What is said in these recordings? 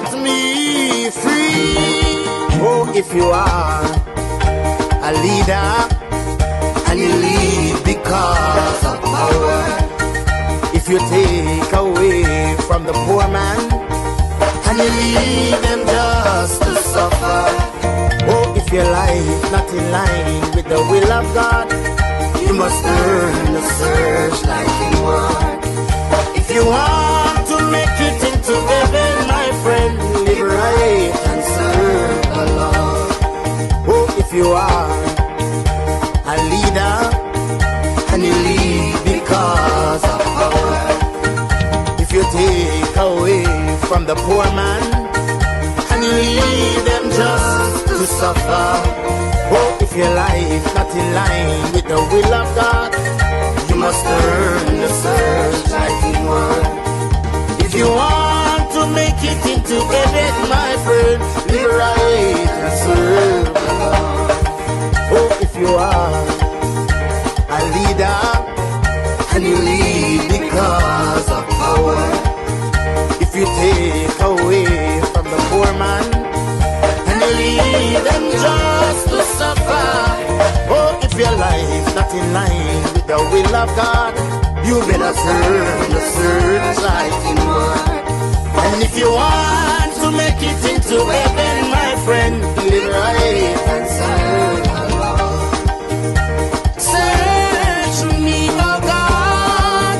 set me free. Oh, if you are a leader and you lead because of power, if you take away from the poor man and you leave them just to suffer, oh, if your life not in line with the will of God, you must earn the searchlight reward. If you want to make it into heaven, my friend, live right and serve the Lord. Oh, if you are a leader and you lead because of power, if you take away from the poor man and you leave them just to suffer, oh, if your life not in line with the will of God, you must earn the searchlight reward. If you want to make it into heaven, my friend, live right and serve the Lord. Oh, if you are a leader and you lead because of power, if you take away from the poor man and you leave them just to suffer, oh, if your life not in line with the will of God, you better serve the searchlight inward. And if you want to make it into heaven, my friend, live right and serve the Lord. Search me, oh God,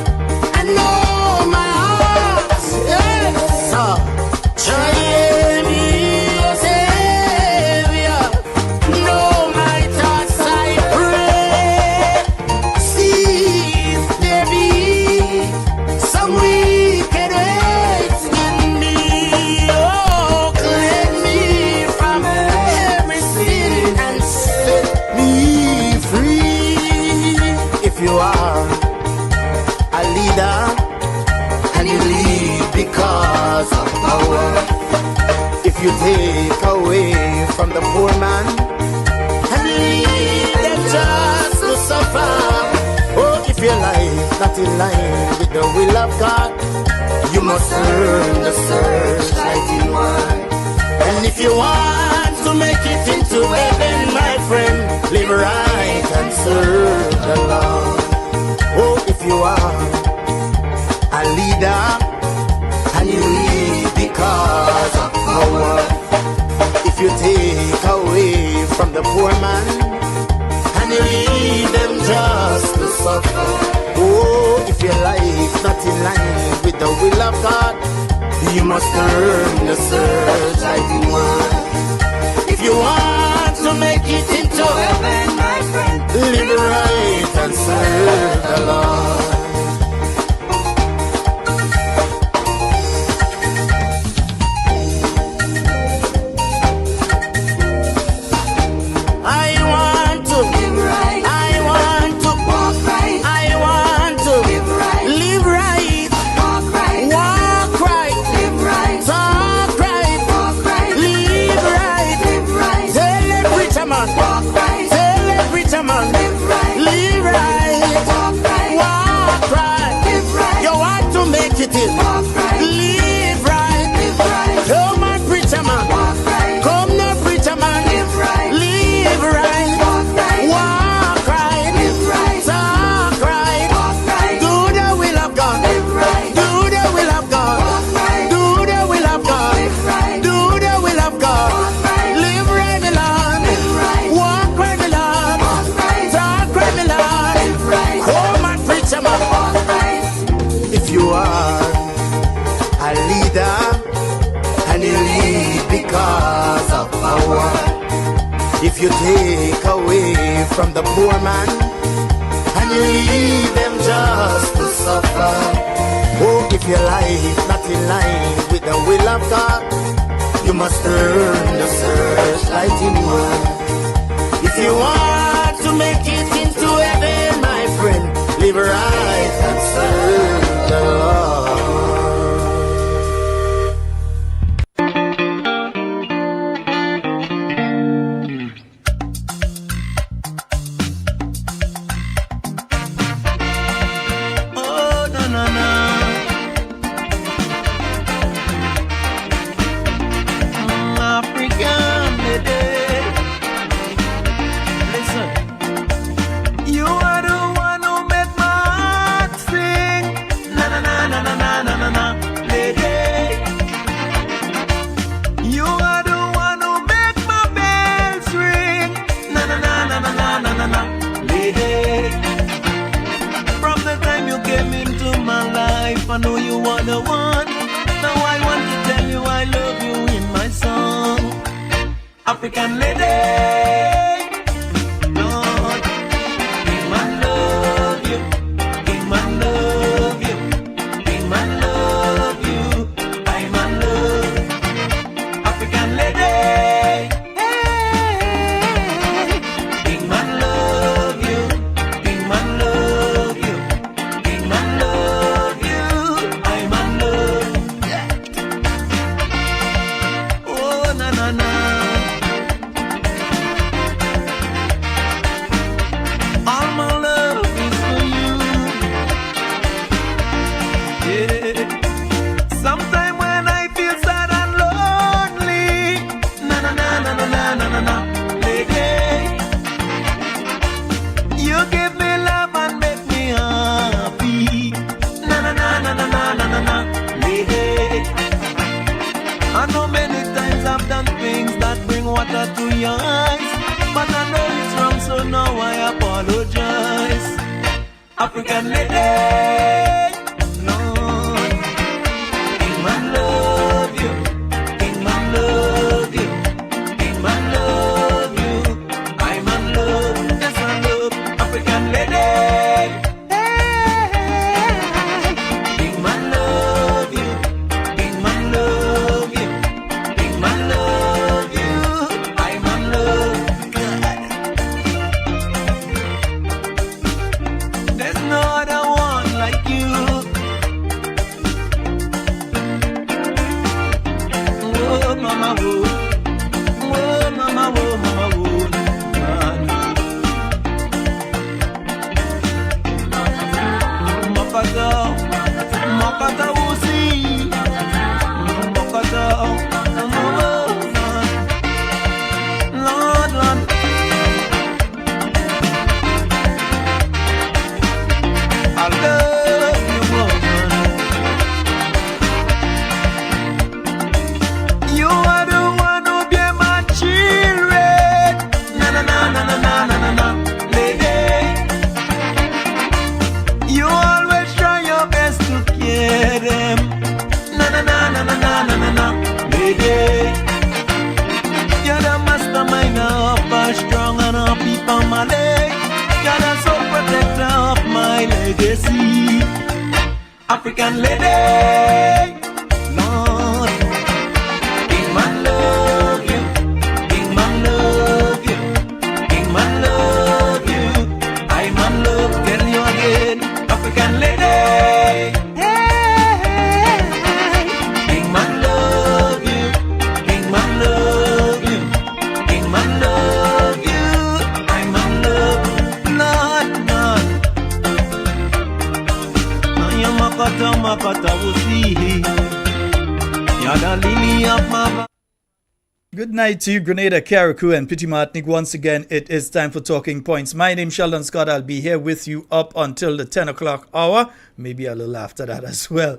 and know my heart. Yes, try me, oh Savior, know my thoughts, I pray. See if there be some wicked ways in me. Oh, cleanse me from every sin and set me free. If you are a leader and you lead because of power, if you take away from the poor man and leave them just to suffer, oh, if your life not in line with the will of God, you must earn the searchlight inward. And if you want to make it into heaven, my friend, live right and serve the Lord. Oh, if you are a leader and you lead because of power, if you take away from the poor man and you leave them just to suffer, oh, if your life not in line with the will of God, you must earn the searchlight inward. If you want to make it into heaven, my friend, live right and serve the Lord. I want to live right. I want to walk right. I want to live right. Live right. Walk right. Walk right. Live right. Talk right. Walk right. Live right. Live right. Tell every man. Walk right. Tell every man. Live right. Live right. Walk right. Walk right. Live right. You want to make it in. Walk right. Live right. Live right. Come on, preacher man. Walk right. Come now, preacher man. Live right. Live right. Walk right. Walk right. Live right. Talk right. Walk right. Do the will of God. Live right. Do the will of God. Walk right. Do the will of God. Live right. Do the will of God. Walk right. Live right, my Lord. Live right. Walk right, my Lord. Walk right. Talk right, my Lord. Live right. Come on, preacher man. Walk right. If you are a leader and you lead because of power, if you take away from the poor man and you leave them just to suffer, oh, if your life not in line with the will of God, you must earn the searchlight inward. If you want to make it into heaven, my friend, live right and serve the Lord. African lady. Lord, big man love you. Big man love you. Big man love you. I man love African lady. Hey, big man love you. Big man love you. Big man love you. I man love. Yeah. Oh na na na. All my love is for you. Yeah. Sometime when I feel sad and lonely, na na na na na na na na na, lady, you give me love and make me happy. Na na na na na na na na na, lady. I know many times I've done things that bring water to your eyes, but I know it's wrong, so now I apologize. African lady, Lord, King man love you, King man love you, King man love you, I man love, yes I love African lady. Hey, King man love you, King man love you, King man love you, I man love God. There's no other one like you. Oh mama, oh, oh mama, oh mama, oh, Mokata, Mokata, Uzi, Mokata, Lord, Lord. I love you, woman. You are the one who be my children. Na na na na na na na na na, lady. You always try your best to care them. Na na na na na na na na na, lady. You're the mastermind of a strong and happy family. You're the sole protector of my legacy. African lady, Lord, King man love you, King man love you, King man love you, I man love, tell you again, African lady. Hey, King man love you, King man love you, King man love you, I man love, Lord, Lord. You're Makata, Makata, Uzi. You're the lily of my Good night to you, Grenada, Carriacou, and Pity Martinique. Once again, it is time for Talking Points. My name is Sheldon Scott. I'll be here with you up until the 10 o'clock hour, maybe a little after that as well.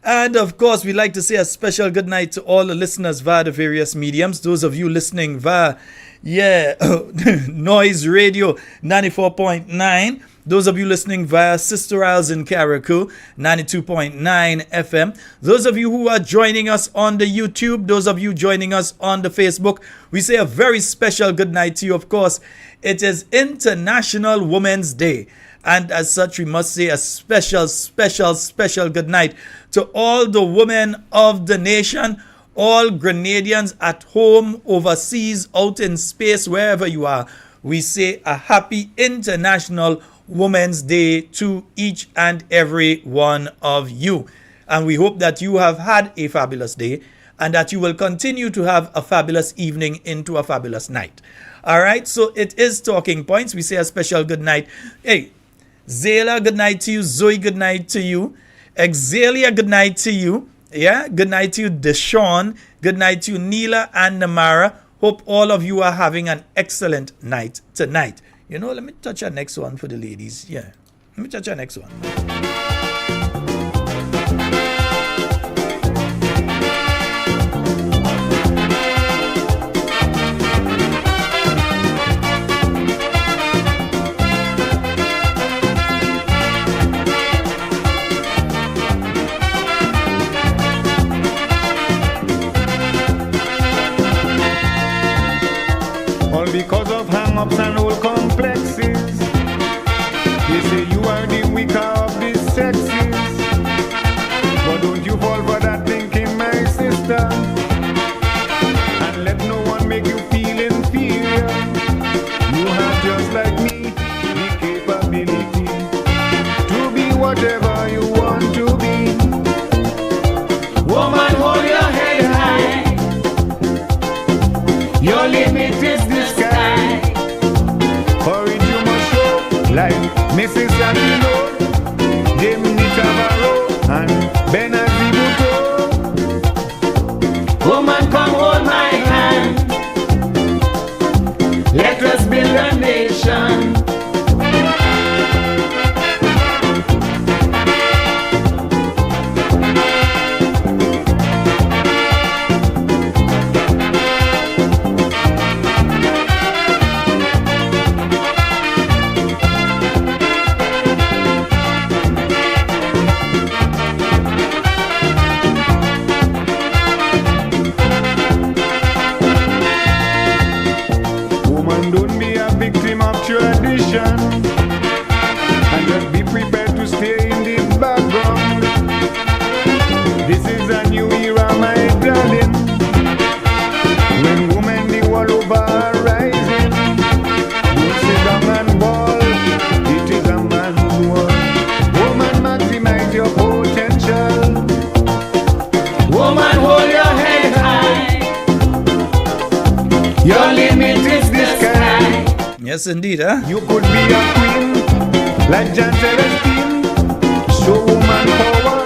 And of course, we'd like to say a special good night to all the listeners via the various mediums. Those of you listening via, Noise Radio 94.9. Those of you listening via Sister Isles in Carriacou, 92.9 FM. Those of you who are joining us on the YouTube, those of you joining us on the Facebook, we say a very special good night to you. Of course, it is International Women's Day. And as such, we must say a special, special, special good night to all the women of the nation, all Grenadians at home, overseas, out in space, wherever you are. We say a happy International Women's Day to each and every one of you. And we hope that you have had a fabulous day and that you will continue to have a fabulous evening into a fabulous night. All right, so it is Talking Points. We say a special good night. Hey, Zayla, good night to you. Zoe, good night to you. Exalia, good night to you. Yeah, good night to you. Deshaun, good night to you. Neela and Namara. Hope all of you are having an excellent night tonight. You know, let me touch our next one for the ladies. Yeah, let me touch our next one. All because of hang-ups and old complexes. They say you are the weaker of the sexes. But don't you fall for that thinking, my sister. And let no one make you feel inferior. You have just like me the capability to be whatever you want to be. Woman, hold your head high. Your limit is the sky. Courage you must show, like Mrs. Aquino, Demnita Barrow, and Benazibuto. Woman, come hold my hand. Let us build a nation. Don't be a victim of tradition, and just be prepared to stay in the background. This is a new era, my darling, when women the world over are rising. Don't sit down and ball, it is a man's world. Woman, maximize your potential. Woman, hold your head high. Your limit is the sky. Yes, indeed, huh? You could be a queen, like Jan Celestine. Show woman power,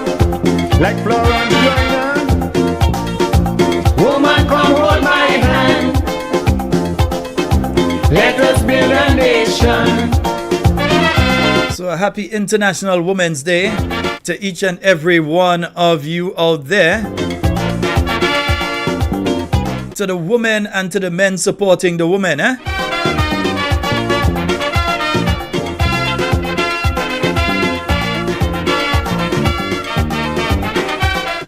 like Florence Joyner. Woman, come hold my hand. Let us build a nation. So a happy International Women's Day to each and every one of you out there. To the women and to the men supporting the women, eh?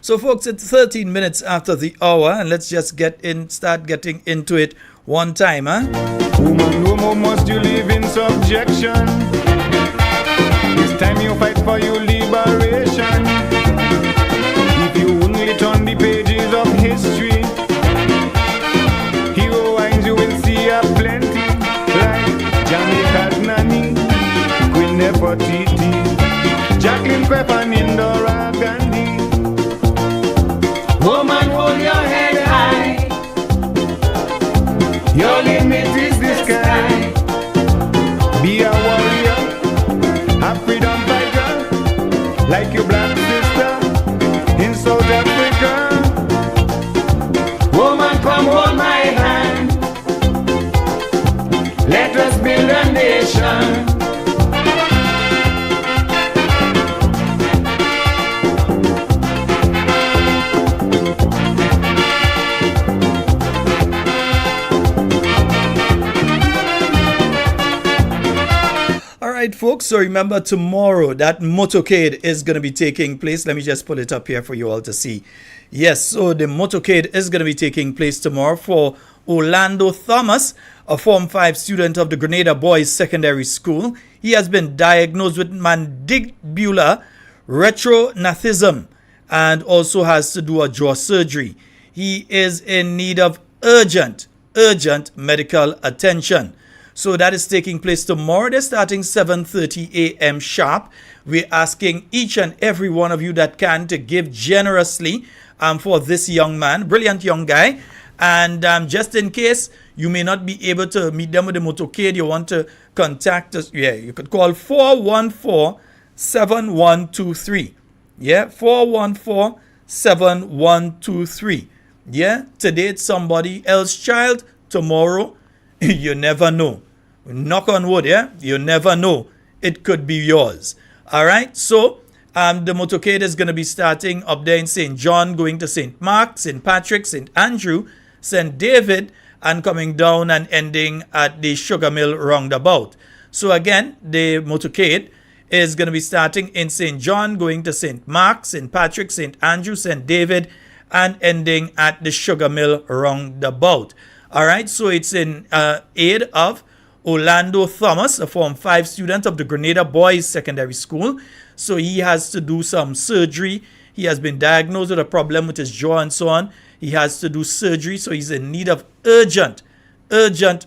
So folks, it's 13 minutes after the hour, and let's just start getting into it one time, huh? Woman, no more must you live in subjection. It's time you fight for your liberation. If you only turn the pages of history, hero wines you will see a plenty, like Jamaica's Nanny, Queen Nefertiti, Jacqueline Queff and Indira Gandhi. Woman, hold your head high. Your limit is the sky. Be a warrior, a freedom fighter, like your black sister in South Africa. Woman, come hold my hand. Let us build a nation. Alright folks, so remember tomorrow that motocade is going to be taking place. Let me just pull it up here for you all to see. Yes, so the motocade is going to be taking place tomorrow for Orlando Thomas, a Form 5 student of the Grenada Boys Secondary School. He has been diagnosed with mandibular retrognathis and also has to do a jaw surgery. He is in need of urgent medical attention. So that is taking place tomorrow. They're starting 7:30 a.m. sharp. We're asking each and every one of you that can to give generously for this young man, brilliant young guy. And just in case you may not be able to meet them with the motorcade, you want to contact us. Yeah, you could call 414-7123. Yeah, 414-7123. Yeah, today it's somebody else's child. Tomorrow, you never know. Knock on wood, yeah? You never know. It could be yours. All right? So, the motorcade is going to be starting up there in St. John, going to St. Mark, St. Patrick, St. Andrew, St. David, and coming down and ending at the Sugar Mill roundabout. So, again, the motorcade is going to be starting in St. John, going to St. Mark, St. Patrick, St. Andrew, St. David, and ending at the Sugar Mill roundabout. All right, so it's in aid of Orlando Thomas, a Form 5 student of the Grenada Boys Secondary School. So he has to do some surgery. He has been diagnosed with a problem with his jaw and so on. He has to do surgery, so he's in need of urgent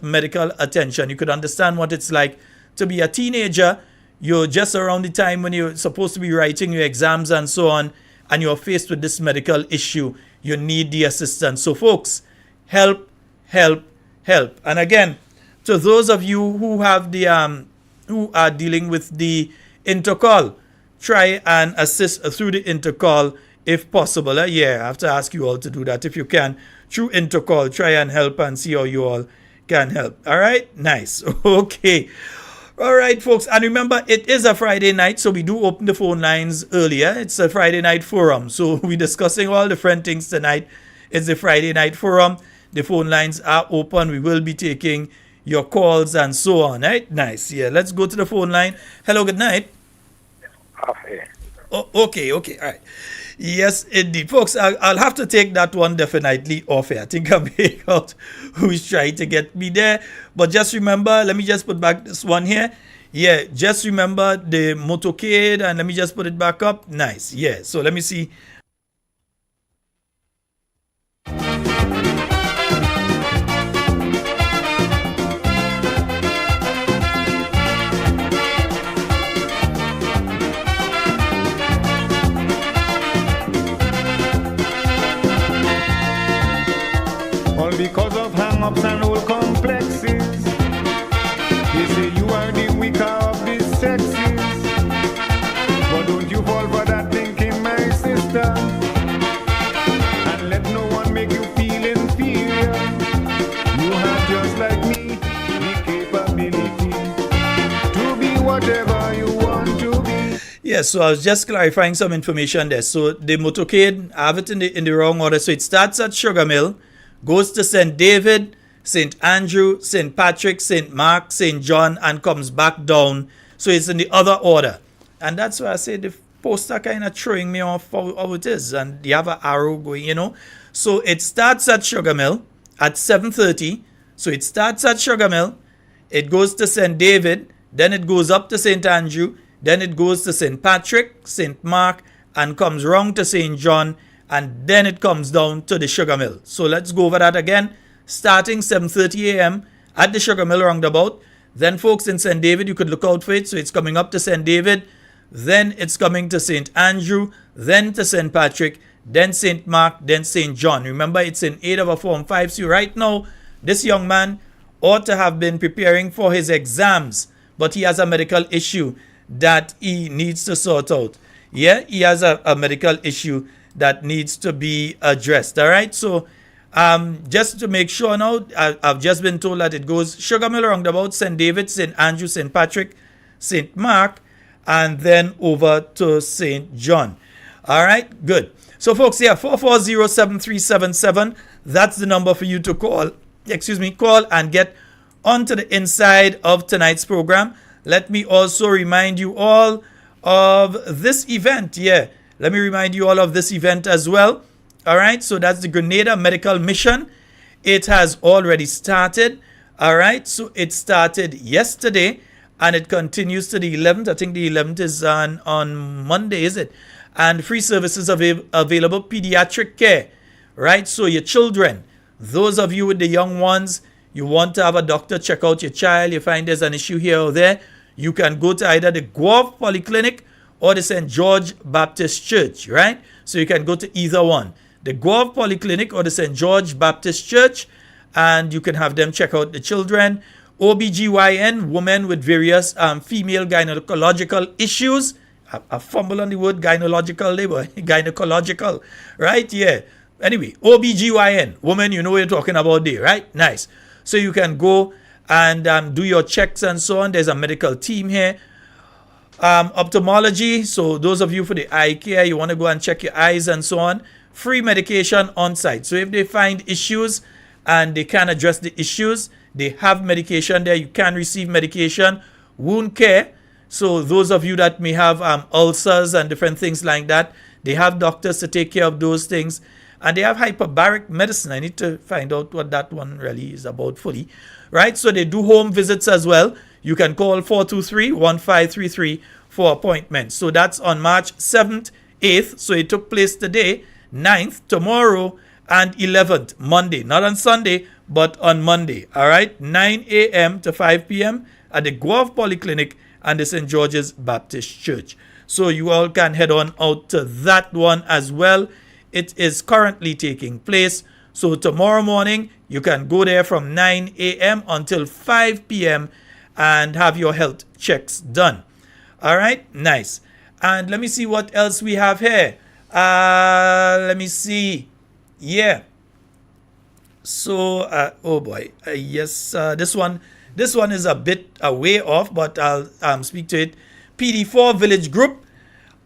medical attention. You could understand what it's like to be a teenager. You're just around the time when you're supposed to be writing your exams and so on, and you're faced with this medical issue. You need the assistance. So folks, help. And again, to those of you who have the who are dealing with the intercall, try and assist through the intercall if possible. Yeah, I have to ask you all to do that if you can. Through intercall, try and help and see how you all can help. All right? Nice. Okay. All right, folks. And remember, it is a Friday night, so we do open the phone lines earlier. It's a Friday night forum. So we're discussing all different things tonight. It's the Friday night forum. The phone lines are open. We will be taking your calls and so on. Right? Nice. Yeah, let's go to the phone line. Hello, good night. Oh, okay. All right. Yes, indeed. Folks, I'll have to take that one definitely off here. I think I'm making out who's trying to get me there. But just remember, let me just put back this one here. Yeah, just remember the motocade, and let me just put it back up. Nice. Yeah, so let me see. Because of hang-ups and old complexes, they say you are the weaker of the sexes. But don't you fall for that thinking, my sister, and let no one make you feel inferior. You have, just like me, the capability to be whatever you want to be. Yeah, so I was just clarifying some information there. So the motorcade, I have it in the wrong order. So it starts at Sugar Mill, goes to St. David, St. Andrew, St. Patrick, St. Mark, St. John, and comes back down. So it's in the other order. And that's why I say the poster kind of throwing me off how it is. And you have an arrow going, So it starts at Sugar Mill at 7:30. So it starts at Sugar Mill. It goes to St. David. Then it goes up to St. Andrew. Then it goes to St. Patrick, St. Mark, and comes round to St. John. And then it comes down to the Sugar Mill. So let's go over that again. Starting 7:30 a.m. at the Sugar Mill roundabout. Then folks in St. David, you could look out for it. So it's coming up to St. David. Then it's coming to St. Andrew. Then to St. Patrick. Then St. Mark. Then St. John. Remember, it's in aid of a Form 5. So right now, this young man ought to have been preparing for his exams. But he has a medical issue that he needs to sort out. Yeah, he has a medical issue that needs to be addressed. All right, so just to make sure now, I've just been told that it goes Sugar Mill roundabout, St. David, St. Andrew, St. Patrick, St. Mark, and then over to St. John. All right, good. So folks, yeah, 440-7377, that's the number for you to call. Call and get onto the inside of tonight's program. Let me also remind you all of this event. Yeah, let me remind you all of this event as well. All right, so that's the Grenada Medical Mission. It has already started. All right, so it started yesterday and it continues to the 11th. I think the 11th is on Monday, is it? And free services available, pediatric care. Right, so your children, those of you with the young ones, you want to have a doctor check out your child, you find there's an issue here or there, you can go to either the Guelph Polyclinic or the St. George Baptist Church, right? So you can go to either one, the Guelph Polyclinic or the St. George Baptist Church, and you can have them check out the children. OBGYN, women with various female gynecological issues. I fumble on the word gynecological labor, gynecological, right? Yeah. Anyway, OBGYN, woman, you know what you're talking about there, right? Nice. So you can go and do your checks and so on. There's a medical team here. Ophthalmology, so those of you for the eye care, you want to go and check your eyes and so on. Free medication on site. So if they find issues and they can address the issues, they have medication there. You can receive medication. Wound care, so those of you that may have ulcers and different things like that, they have doctors to take care of those things. And they have hyperbaric medicine. I need to find out what that one really is about fully. Right? So they do home visits as well. You can call 423-1533 for appointments. So that's on March 7th, 8th. So it took place today, 9th, tomorrow, and 11th, Monday. Not on Sunday, but on Monday. All right? 9 a.m. to 5 p.m. at the Guelph Polyclinic and the St. George's Baptist Church. So you all can head on out to that one as well. It is currently taking place. So tomorrow morning, you can go there from 9 a.m. until 5 p.m. and have your health checks done. All right, nice. And let me see what else we have here. Let me see. Yeah. So, oh boy. Yes, this one is a bit way off, but I'll speak to it. PD4 Village Group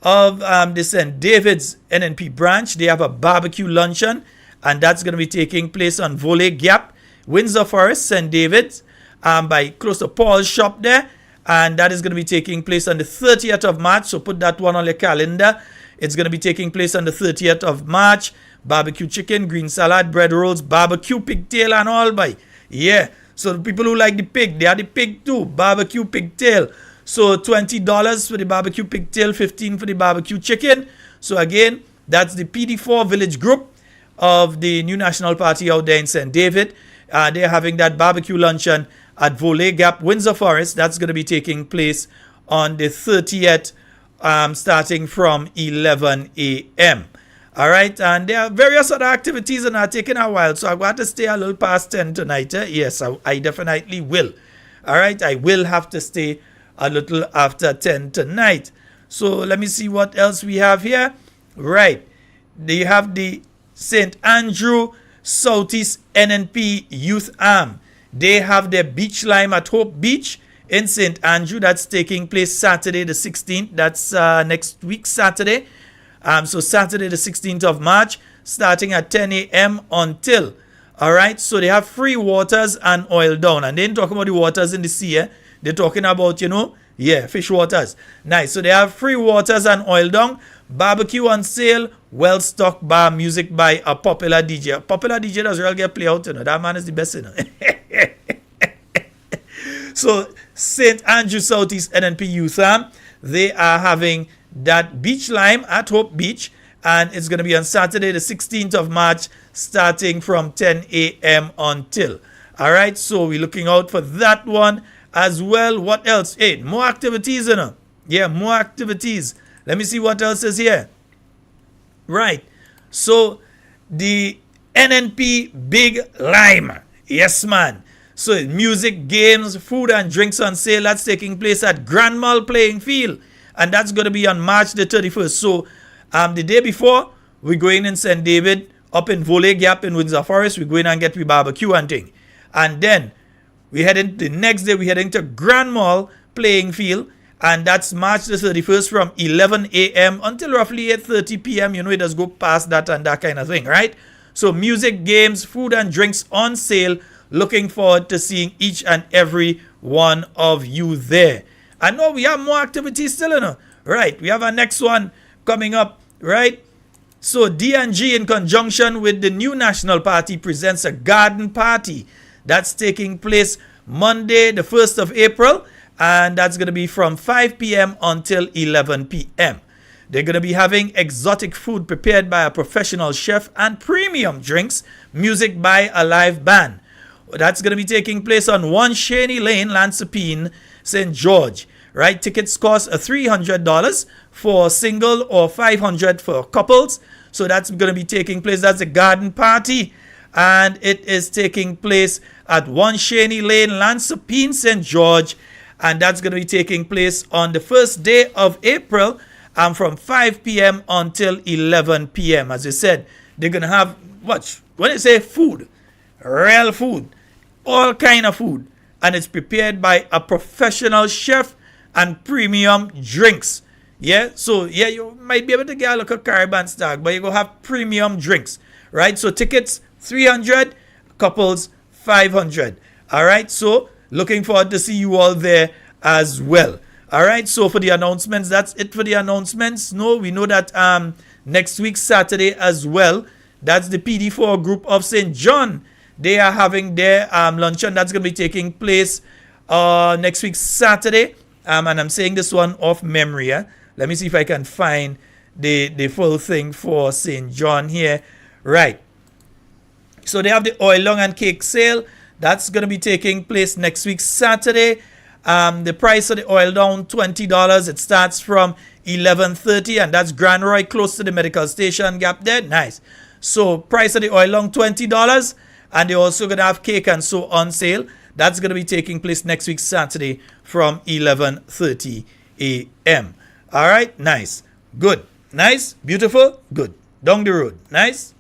of the St. David's NNP branch. They have a barbecue luncheon, and that's going to be taking place on Volley Gap, Windsor Forest, St. David's, by close to Paul's shop there. And that is going to be taking place on the 30th of March. So put that one on your calendar. It's going to be taking place on the 30th of March. Barbecue chicken, green salad, bread rolls, barbecue pigtail and all by. Yeah. So the people who like the pig, they are the pig too. Barbecue pigtail. So $20 for the barbecue pigtail, $15 for the barbecue chicken. So again, that's the PD4 Village Group of the New National Party out there in St. David. They're having that barbecue luncheon at Volley Gap, Windsor Forest. That's going to be taking place on the 30th, starting from 11 a.m. All right, and there are various other activities and are taking a while, so I've got to stay a little past 10 tonight. Yes, I definitely will. All right, I will have to stay a little after 10 tonight. So let me see what else we have here. Right, they have the St. Andrew Southeast NNP Youth Arm. They have their beach lime at Hope Beach in St. Andrew. That's taking place Saturday the 16th. That's next week, Saturday. So Saturday the 16th of March, starting at 10 a.m. until. All right. So they have free waters and oil down. And they ain't talking about the waters in the sea. They're talking about, fish waters. Nice. So they have free waters and oil down. Barbecue on sale. Well-stocked bar. Music by a popular DJ. A popular DJ does really get play out. That man is the best. So St. Andrew Southeast NNP Youth Arm, they are having that beach lime at Hope Beach, and it's going to be on Saturday the 16th of March, starting from 10 a.m. until. All right, so we're looking out for that one as well. What else? Hey, more activities, Yeah, more activities. Let me see what else is here. Right, so the NNP Big Lime. Yes, man. So music, games, food and drinks on sale. That's taking place at Grand Mall Playing Field. And that's going to be on March the 31st. So the day before, we're going in St. David, up in Volley Gap in Windsor Forest. We're going and get we barbecue and thing. And then we heading the next day, we're heading to Grand Mall Playing Field. And that's March the 31st from 11 a.m. until roughly 8:30 p.m. It does go past that and that kind of thing, right? So music, games, food and drinks on sale. Looking forward to seeing each and every one of you there. I know we have more activities still, Right, we have our next one coming up, right? So D&G in conjunction with the New National Party presents a garden party. That's taking place Monday, the 1st of April, and that's going to be from 5 p.m. until 11 p.m. They're going to be having exotic food prepared by a professional chef and premium drinks, music by a live band. That's going to be taking place on 1 Shaney Lane, Lansepine, St. George. Right, tickets cost $300 for single or $500 for couples. So that's going to be taking place. That's a garden party. And it is taking place at 1 Shaney Lane, Lansepine, St. George. And that's going to be taking place on the first day of April from 5 p.m. until 11 p.m. As I said, they're going to have, when they say food, real food, all kind of food, and it's prepared by a professional chef and premium drinks. Yeah, so yeah, you might be able to get a look at Caribbean Stag, but you go have premium drinks, right? So tickets $300, couples $500. All right, so looking forward to see you all there as well. All right, so for the announcements, that's it for the announcements. No, we know that next week Saturday as well, That's the PD4 group of St. John. They are having their luncheon. That's going to be taking place next week, Saturday. And I'm saying this one off memory. Let me see if I can find the full thing for St. John here. Right. So they have the oil long and cake sale. That's going to be taking place next week, Saturday. The price of the oil down $20. It starts from $11.30, and that's Grand Roy, close to the medical station gap there. Nice. So price of the oil long $20, and they're also going to have cake and so on sale. That's going to be taking place next week, Saturday, from 11:30 a.m. All right, nice, good, nice, beautiful, good. Down the road, nice.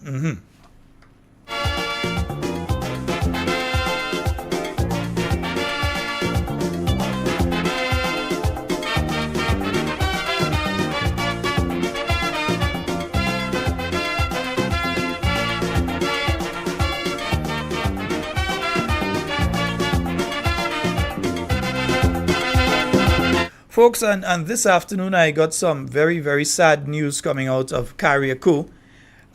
Folks, and this afternoon I got some very, very sad news coming out of Carriacou.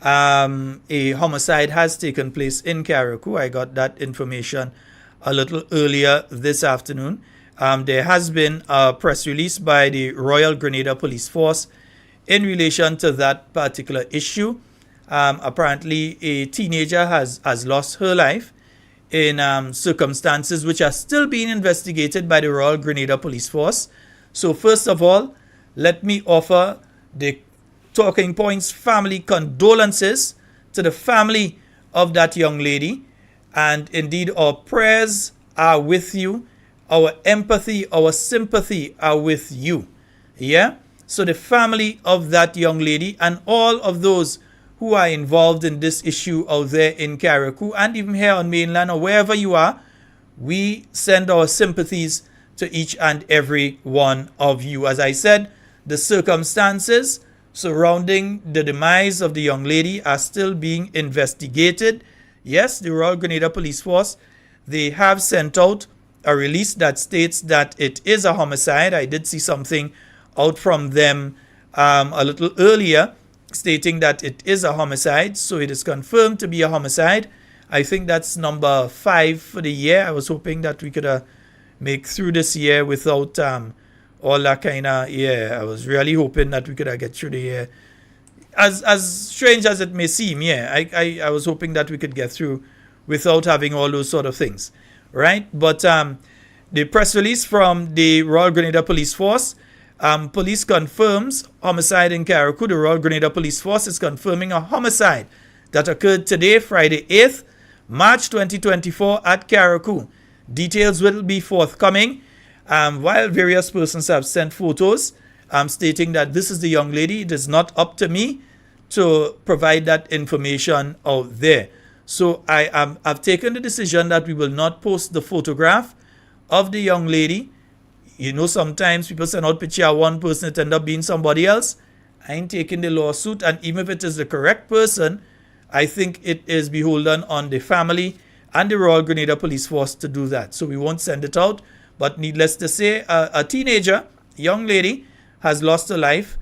A homicide has taken place in Carriacou. I got that information a little earlier this afternoon. There has been a press release by the Royal Grenada Police Force in relation to that particular issue. Apparently, a teenager has lost her life in circumstances which are still being investigated by the Royal Grenada Police Force. So first of all, let me offer the Talking Points family condolences to the family of that young lady. And indeed, our prayers are with you. Our empathy, our sympathy are with you. Yeah? So the family of that young lady and all of those who are involved in this issue out there in Carriacou and even here on mainland or wherever you are, we send our sympathies to each and every one of you. As I said, the circumstances surrounding the demise of the young lady are still being investigated. Yes, the Royal Grenada Police Force, they have sent out a release that states that it is a homicide. I did see something out from them a little earlier stating that it is a homicide. So it is confirmed to be a homicide. I think that's number 5 for the year. I was hoping that we could make through this year without all that kind of, I was really hoping that we could get through the year. As strange as it may seem, I was hoping that we could get through without having all those sort of things, right? But the press release from the Royal Grenada Police Force, police confirms homicide in Carriacou. The Royal Grenada Police Force is confirming a homicide that occurred today, Friday 8th, March 2024 at Carriacou. Details will be forthcoming. While various persons have sent photos stating that this is the young lady, it is not up to me to provide that information out there. So I've taken the decision that we will not post the photograph of the young lady. You know, sometimes people send out picture of one person, it end up being somebody else. I ain't taking the lawsuit, and even if it is the correct person, I think it is beholden on the family and the Royal Grenada Police Force to do that. So we won't send it out. But needless to say, a teenager, young lady, has lost her life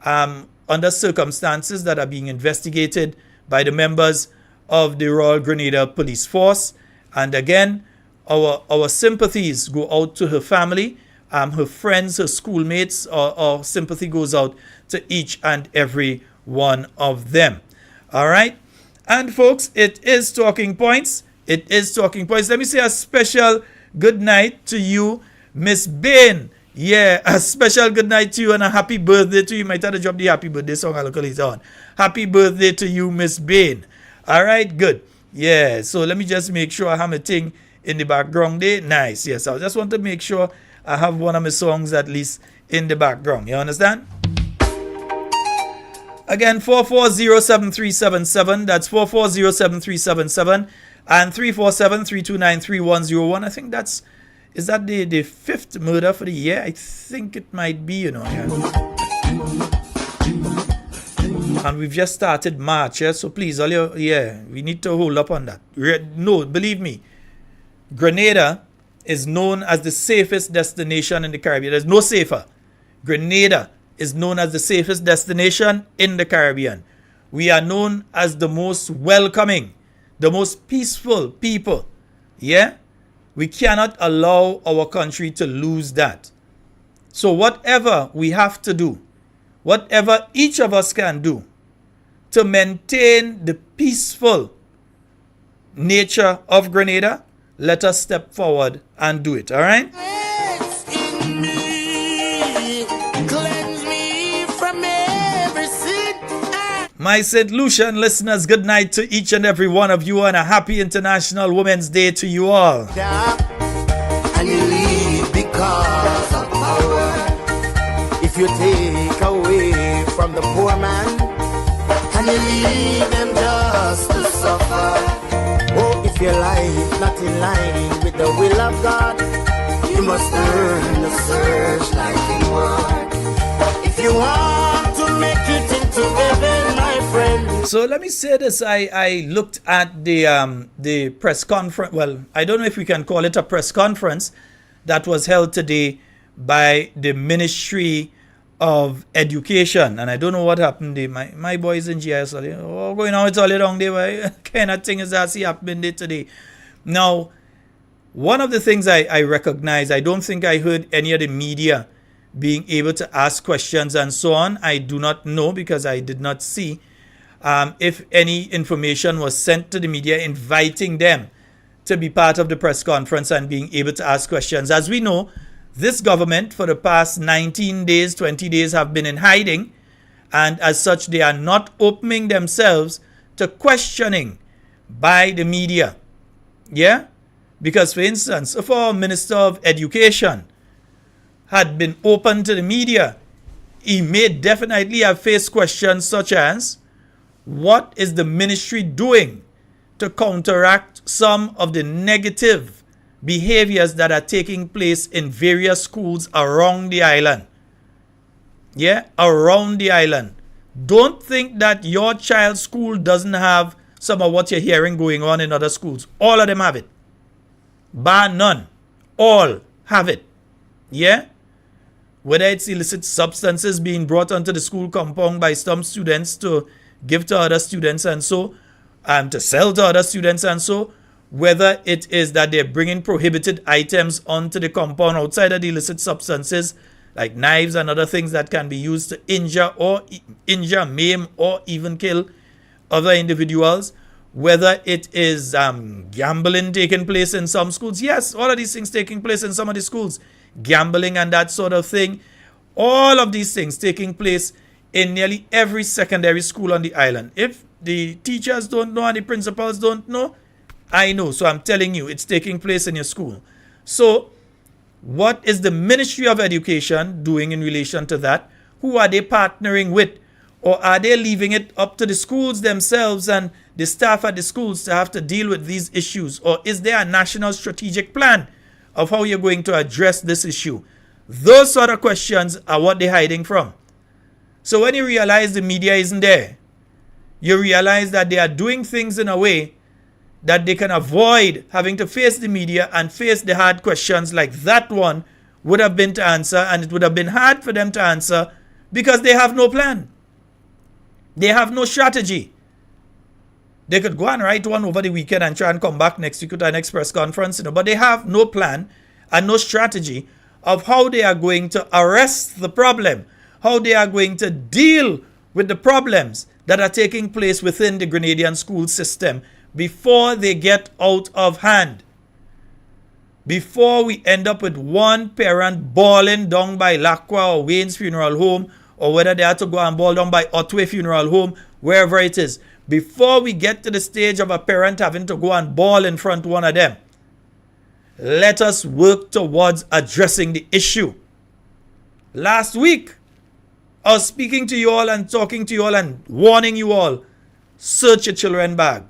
under circumstances that are being investigated by the members of the Royal Grenada Police Force. And again, our sympathies go out to her family, her friends, her schoolmates. Our sympathy goes out to each and every one of them. All right? And folks, it is Talking Points. It is Talking Points. Let me say a special good night to you, Miss Bain. Yeah, a special good night to you and a happy birthday to you. You might have to drop the happy birthday song a little later on. Happy birthday to you, Miss Bain. All right, good. Yeah, so let me just make sure I have a thing in the background there. Nice. Yes, I just want to make sure I have one of my songs at least in the background. You understand? Again, 4407377. That's 4407377. And 347-329-3101. I think is that the 5th murder for the year? I think it might be, you know. Yeah. And we've just started March, yeah? So please, we need to hold up on that. No, believe me, Grenada is known as the safest destination in the Caribbean. There's no safer. Grenada is known as the safest destination in the Caribbean. We are known as the most welcoming, the most peaceful people. Yeah? We cannot allow our country to lose that. So whatever we have to do, whatever each of us can do to maintain the peaceful nature of Grenada, let us step forward and do it. All right? In me, cleanse me from every sin. My St. Lucian listeners, good night to each and every one of you and a happy International Women's Day to you all. And you leave because of power. If you take away from the poor man, and you leave them just to suffer. Oh, if your life not in line with the will of God, you must learn to search like inward. If you want to make it into heaven, my friend. So let me say this. I looked at the press conference. Well, I don't know if we can call it a press conference that was held today by the Ministry of Education. And I don't know what happened there. My boys in GIS are going on, it's all down there. What kind of thing is that happening there today? Now, one of the things I recognize, I don't think I heard any of the media being able to ask questions and so on. I do not know because I did not see if any information was sent to the media inviting them to be part of the press conference and being able to ask questions. As we know, this government for the past 19 days, 20 days have been in hiding, and as such they are not opening themselves to questioning by the media. Yeah? Because for instance, if our Minister of Education had been open to the media, he may definitely have faced questions such as, what is the ministry doing to counteract some of the negative behaviors that are taking place in various schools around the island? Yeah, around the island. Don't think that your child's school doesn't have some of what you're hearing going on in other schools. All of them have it. Bar none. All have it. Yeah? Whether it's illicit substances being brought onto the school compound by some students to give to other students and so, to sell to other students and so, whether it is that they're bringing prohibited items onto the compound outside of the illicit substances, like knives and other things that can be used to injure, maim, or even kill other individuals, whether it is gambling taking place in some schools. Yes, all of these things taking place in some of the schools. Gambling and that sort of thing. All of these things taking place in nearly every secondary school on the island. If the teachers don't know and the principals don't know, I know. So I'm telling you, it's taking place in your school. So what is the Ministry of Education doing in relation to that? Who are they partnering with? Or are they leaving it up to the schools themselves and the staff at the schools to have to deal with these issues? Or is there a national strategic plan of how you're going to address this issue? Those sort of questions are what they're hiding from. So when you realize the media isn't there, you realize that they are doing things in a way that they can avoid having to face the media and face the hard questions like that one would have been to answer, and it would have been hard for them to answer because they have no plan. They have no strategy. They could go and write one over the weekend and try and come back next week to an next press conference, but they have no plan and no strategy of how they are going to arrest the problem, how they are going to deal with the problems that are taking place within the Grenadian school system before they get out of hand. Before we end up with one parent bawling down by Lacqua or Wayne's funeral home, or whether they have to go and bawl down by Otway funeral home, wherever it is. Before we get to the stage of a parent having to go and bawl in front of one of them, let us work towards addressing the issue. Last week, I was speaking to you all and talking to you all and warning you all, search your children bag.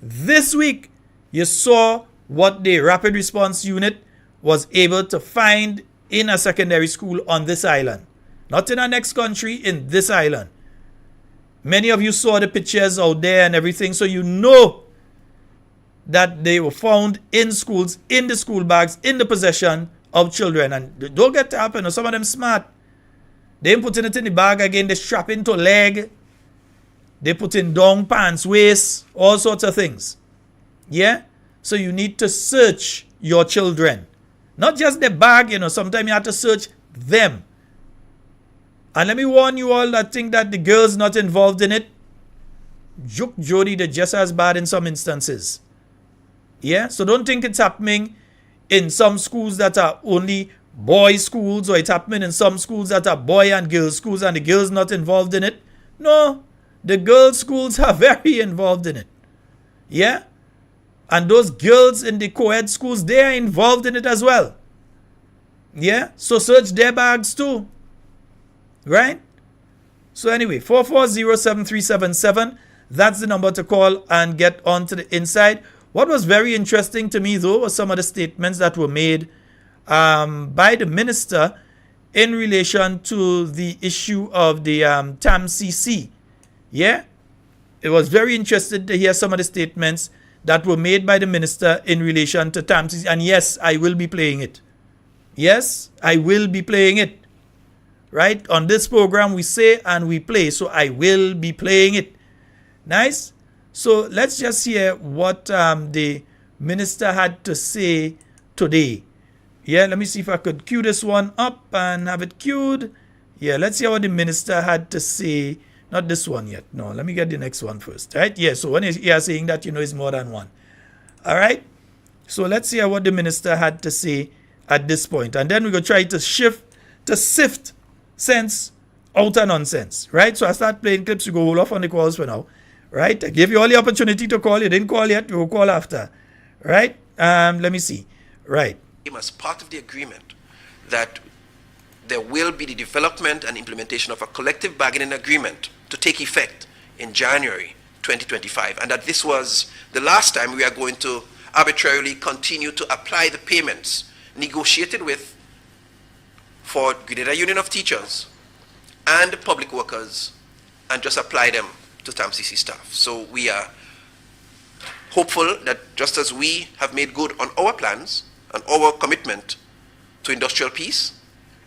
This week, you saw what the Rapid Response Unit was able to find in a secondary school on this island. Not in our next country, in this island. Many of you saw the pictures out there and everything, so you know that they were found in schools, in the school bags, in the possession of children. And don't get to happen, some of them smart. They ain't putting it in the bag again, they strap into a leg They put in down pants, waist, all sorts of things. Yeah? So you need to search your children. Not just the bag, sometimes you have to search them. And let me warn you all that think that the girl's not involved in it. Juke Jody, they're just as bad in some instances. Yeah? So don't think it's happening in some schools that are only boys' schools, or it's happening in some schools that are boy and girls schools and the girls not involved in it. No. The girls' schools are very involved in it. Yeah? And those girls in the co-ed schools, they are involved in it as well. Yeah? So search their bags too. Right? So anyway, 440-7377. That's the number to call and get on to the inside. What was very interesting to me, though, was some of the statements that were made by the minister in relation to the issue of the Tamcc. Yeah? It was very interesting to hear some of the statements that were made by the minister in relation to Tamcc. And yes, I will be playing it. Yes, I will be playing it. Right? On this program, we say and we play. So I will be playing it. Nice? So let's just hear what the minister had to say today. Yeah, let me see if I could cue this one up and have it queued. Yeah, let's hear what the minister had to say. Not this one yet. No, let me get the next one first. Right? Yeah, so when you're saying that, it's more than one. All right? So let's hear what the minister had to say at this point. And then we're going to try to sift sense out of nonsense. Right? So I start playing clips. You go hold off on the calls for now. Right? I gave you all the opportunity to call. You didn't call yet. You will call after. Right? Let me see. Right. As part of the agreement that there will be the development and implementation of a collective bargaining agreement to take effect in January 2025, and that this was the last time we are going to arbitrarily continue to apply the payments negotiated with for Grenada Union of Teachers and public workers and just apply them to Tamcc staff. So we are hopeful that just as we have made good on our plans and our commitment to industrial peace,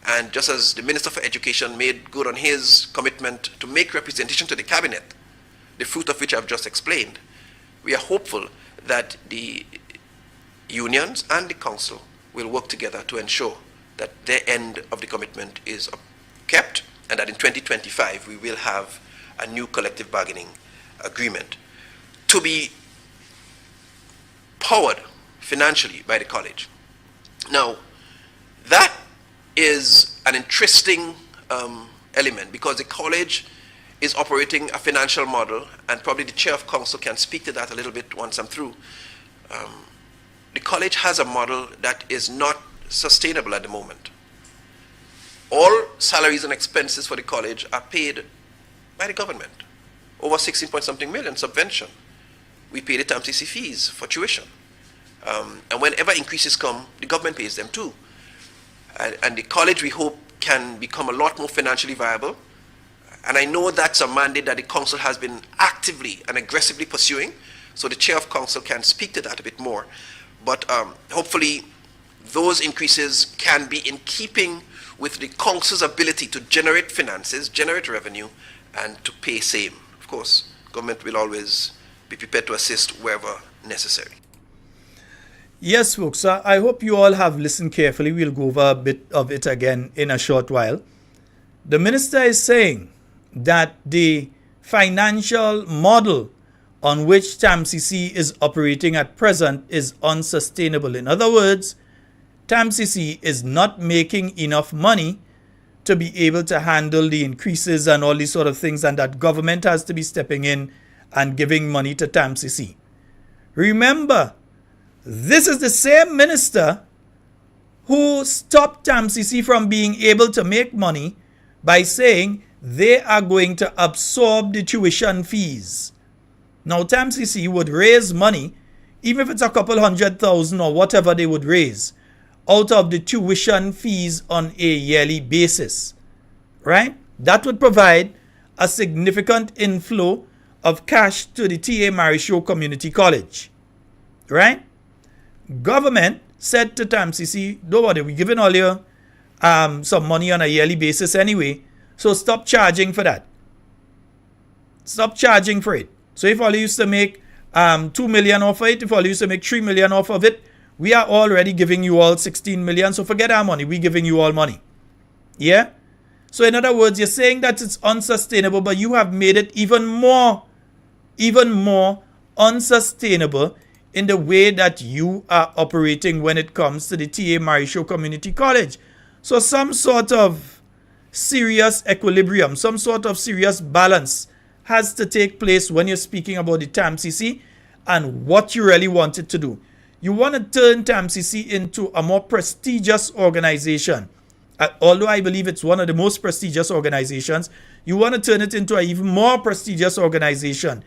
and just as the Minister for Education made good on his commitment to make representation to the Cabinet, the fruit of which I've just explained, we are hopeful that the unions and the council will work together to ensure that their end of the commitment is kept, and that in 2025 we will have a new collective bargaining agreement to be powered financially by the college. Now, that is an interesting element, because the college is operating a financial model, and probably the chair of council can speak to that a little bit once I'm through. The college has a model that is not sustainable at the moment. All salaries and expenses for the college are paid by the government. Over 16 point something million subvention. We pay the Tamcc fees for tuition. And whenever increases come, the government pays them too. And the college, we hope, can become a lot more financially viable. And I know that's a mandate that the council has been actively and aggressively pursuing. So the chair of council can speak to that a bit more. But hopefully those increases can be in keeping with the council's ability to generate finances, generate revenue, and to pay same. Of course, government will always be prepared to assist wherever necessary. Yes, folks, I hope you all have listened carefully. We'll go over a bit of it again in a short while. The minister is saying that the financial model on which Tamcc is operating at present is unsustainable. In other words, Tamcc is not making enough money to be able to handle the increases and all these sort of things, and that government has to be stepping in and giving money to Tamcc. Remember, this is the same minister who stopped Tamcc from being able to make money by saying they are going to absorb the tuition fees. Now, Tamcc would raise money, even if it's a couple 100,000 or whatever they would raise, out of the tuition fees on a yearly basis, right? That would provide a significant inflow of cash to the T.A. Marichaud Community College, right? Government said to Tamcc, don't worry, we're giving all you some money on a yearly basis anyway, so stop charging for that. Stop charging for it. So if all you used to make 2 million off of it, if all you used to make 3 million off of it, we are already giving you all 16 million. So forget our money. We're giving you all money. Yeah? So in other words, you're saying that it's unsustainable, but you have made it even more unsustainable in the way that you are operating when it comes to the T.A. Marisho Community College. So some sort of serious equilibrium, some sort of serious balance has to take place when you're speaking about the Tamcc and what you really want it to do. You want to turn Tamcc into a more prestigious organization. Although I believe it's one of the most prestigious organizations, you want to turn it into an even more prestigious organization.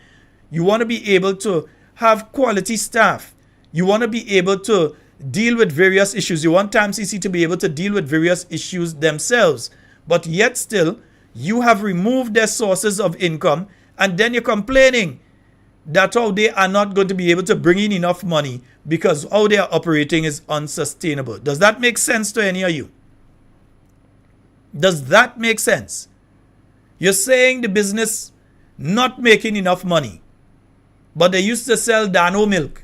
You want to be able to have quality staff. You want to be able to deal with various issues. You want Tamcc to be able to deal with various issues themselves. But yet still, you have removed their sources of income, and then you're complaining that how they are not going to be able to bring in enough money because how they are operating is unsustainable. Does that make sense to any of you? Does that make sense? You're saying the business not making enough money, but they used to sell Dano milk,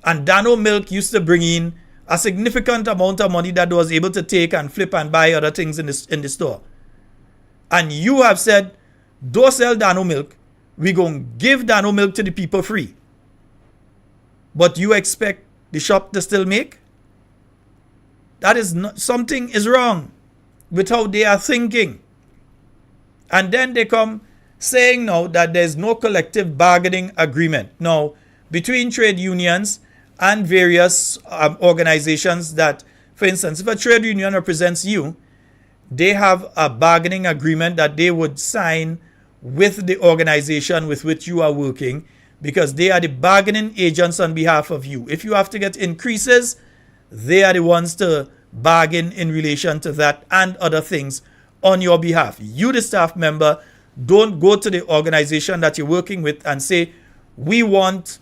and Dano milk used to bring in a significant amount of money that was able to take and flip and buy other things in the store. And you have said, don't sell Dano milk. We're going to give Dano milk to the people free. But you expect the shop to still make? That is not, something is wrong with how they are thinking. And then they come saying now that there's no collective bargaining agreement. Now, between trade unions and various organizations that, for instance, if a trade union represents you, they have a bargaining agreement that they would sign with the organization with which you are working, because they are the bargaining agents on behalf of you. If you have to get increases, they are the ones to bargain in relation to that and other things on your behalf. You, the staff member, don't go to the organization that you're working with and say, we want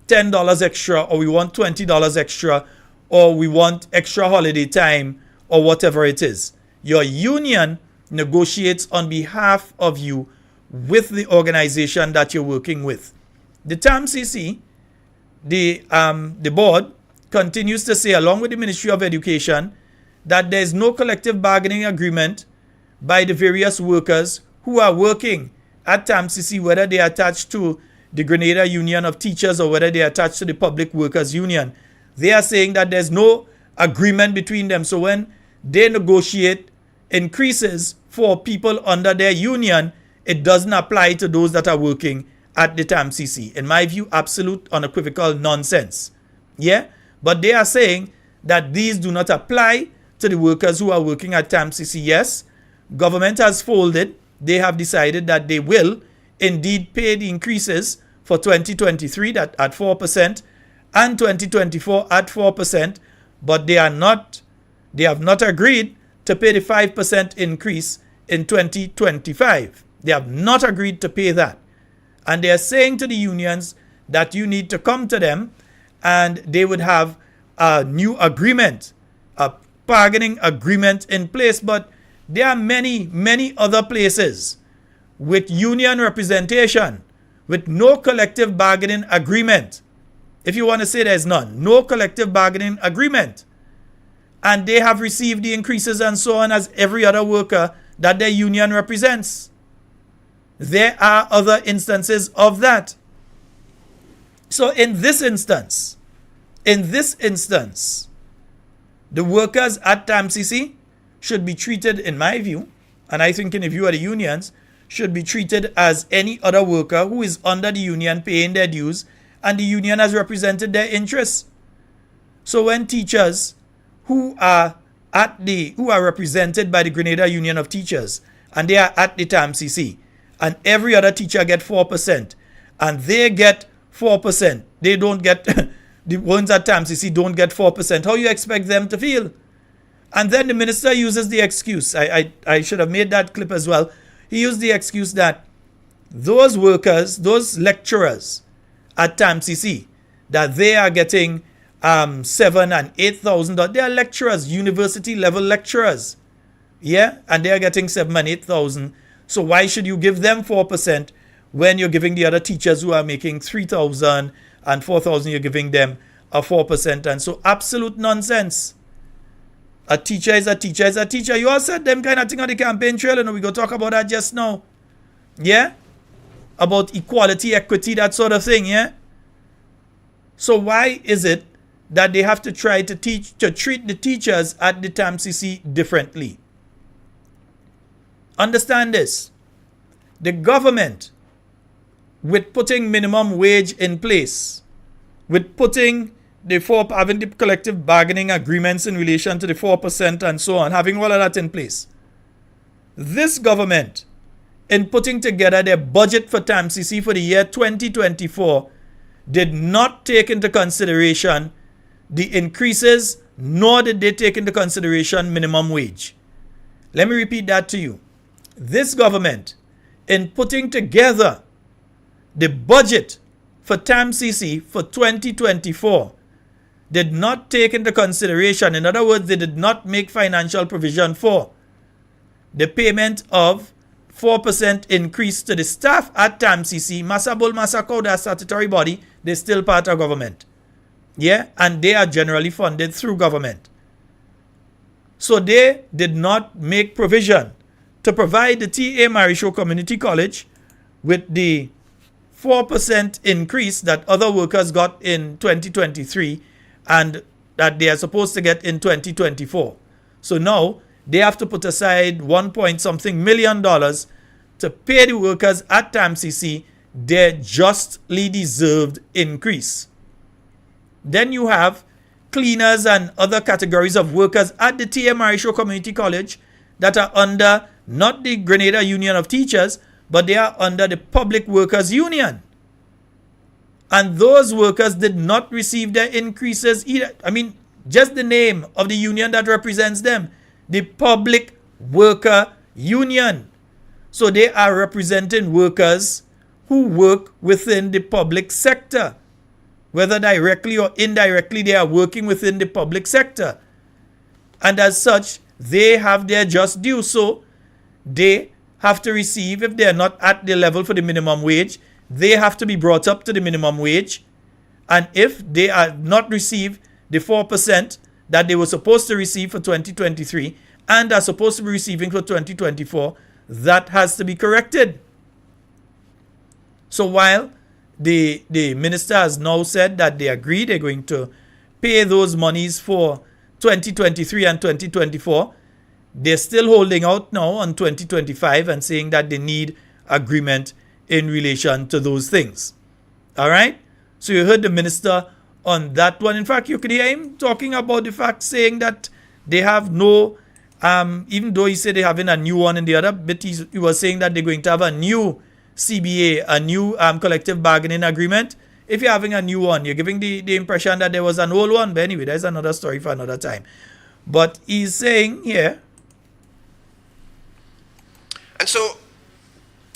$10 extra, or we want $20 extra, or we want extra holiday time, or whatever it is. Your union negotiates on behalf of you with the organization that you're working with. The Tamcc, the board, continues to say, along with the Ministry of Education, that there is no collective bargaining agreement by the various workers who are working at Tamcc, whether they are attached to the Grenada Union of Teachers or whether they are attached to the Public Workers Union. They are saying that there's no agreement between them. So when they negotiate increases for people under their union, it doesn't apply to those that are working at the Tamcc. In my view, absolute unequivocal nonsense. Yeah? But they are saying that these do not apply to the workers who are working at Tamcc. Yes, government has folded. They have decided that they will indeed pay the increases for 2023 that at 4% and 2024 at 4%, but they have not agreed to pay the 5% increase in 2025. They have not agreed to pay that. And they are saying to the unions that you need to come to them and they would have a new agreement, a bargaining agreement in place. But there are many, many other places with union representation, with no collective bargaining agreement. If you want to say there's none, no collective bargaining agreement. And they have received the increases and so on as every other worker that their union represents. There are other instances of that. So in this instance, the workers at Tamcc should be treated, in my view, and I think in the view of the unions, should be treated as any other worker who is under the union paying their dues, and the union has represented their interests. So when teachers who are represented by the Grenada Union of Teachers and they are at the Tamcc, and every other teacher get 4%, and they get 4%, they don't get the ones at Tamcc don't get 4%. How you expect them to feel? And then the minister uses the excuse. I should have made that clip as well. He used the excuse that those workers, those lecturers at Tamcc, that they are getting $7,000 and $8,000. They are lecturers, university level lecturers. Yeah, and they are getting $7,000 and $8,000. So why should you give them 4% when you're giving the other teachers who are making 3,000 and 4,000, you're giving them a 4%. And so absolute nonsense. A teacher is a teacher is a teacher. You all said them kind of thing on the campaign trail, and we go talk about that just now. Yeah? About equality, equity, that sort of thing, yeah? So why is it that they have to try to treat the teachers at the Tamcc differently? Understand this. The government, with putting minimum wage in place, with putting having the collective bargaining agreements in relation to the 4% and so on, having all of that in place. This government, in putting together their budget for Tamcc for the year 2024, did not take into consideration the increases, nor did they take into consideration minimum wage. Let me repeat that to you. This government, in putting together the budget for Tamcc for 2024, did not take into consideration, in other words, they did not make financial provision for the payment of 4% increase to the staff at Tamcc. Masabul Masako, that statutory body, they're still part of government. Yeah, and they are generally funded through government. So they did not make provision to provide the T.A. Marisho Community College with the 4% increase that other workers got in 2023 and that they are supposed to get in 2024. So now they have to put aside $1.something million to pay the workers at Tamcc their justly deserved increase. Then you have cleaners and other categories of workers at the T.A. Marisho Community College that are under not the Grenada Union of Teachers, but they are under the Public Workers Union. And those workers did not receive their increases either. I mean, just the name of the union that represents them, the Public Worker Union. So they are representing workers who work within the public sector. Whether directly or indirectly, they are working within the public sector. And as such, they have their just due. So they have to receive, if they are not at the level for the minimum wage, they have to be brought up to the minimum wage. And if they are not receive the 4% that they were supposed to receive for 2023 and are supposed to be receiving for 2024, that has to be corrected. So while the minister has now said that they agree they're going to pay those monies for 2023 and 2024, they're still holding out now on 2025 and saying that they need agreement in relation to those things. All right? So you heard the minister on that one. In fact, you could hear him talking about the fact, saying that they have no, even though he said they're having a new one in the other bit, he was saying that they're going to have a new CBA, a new collective bargaining agreement. If you're having a new one, you're giving the impression that there was an old one. But anyway, that's another story for another time. But he's saying here. And so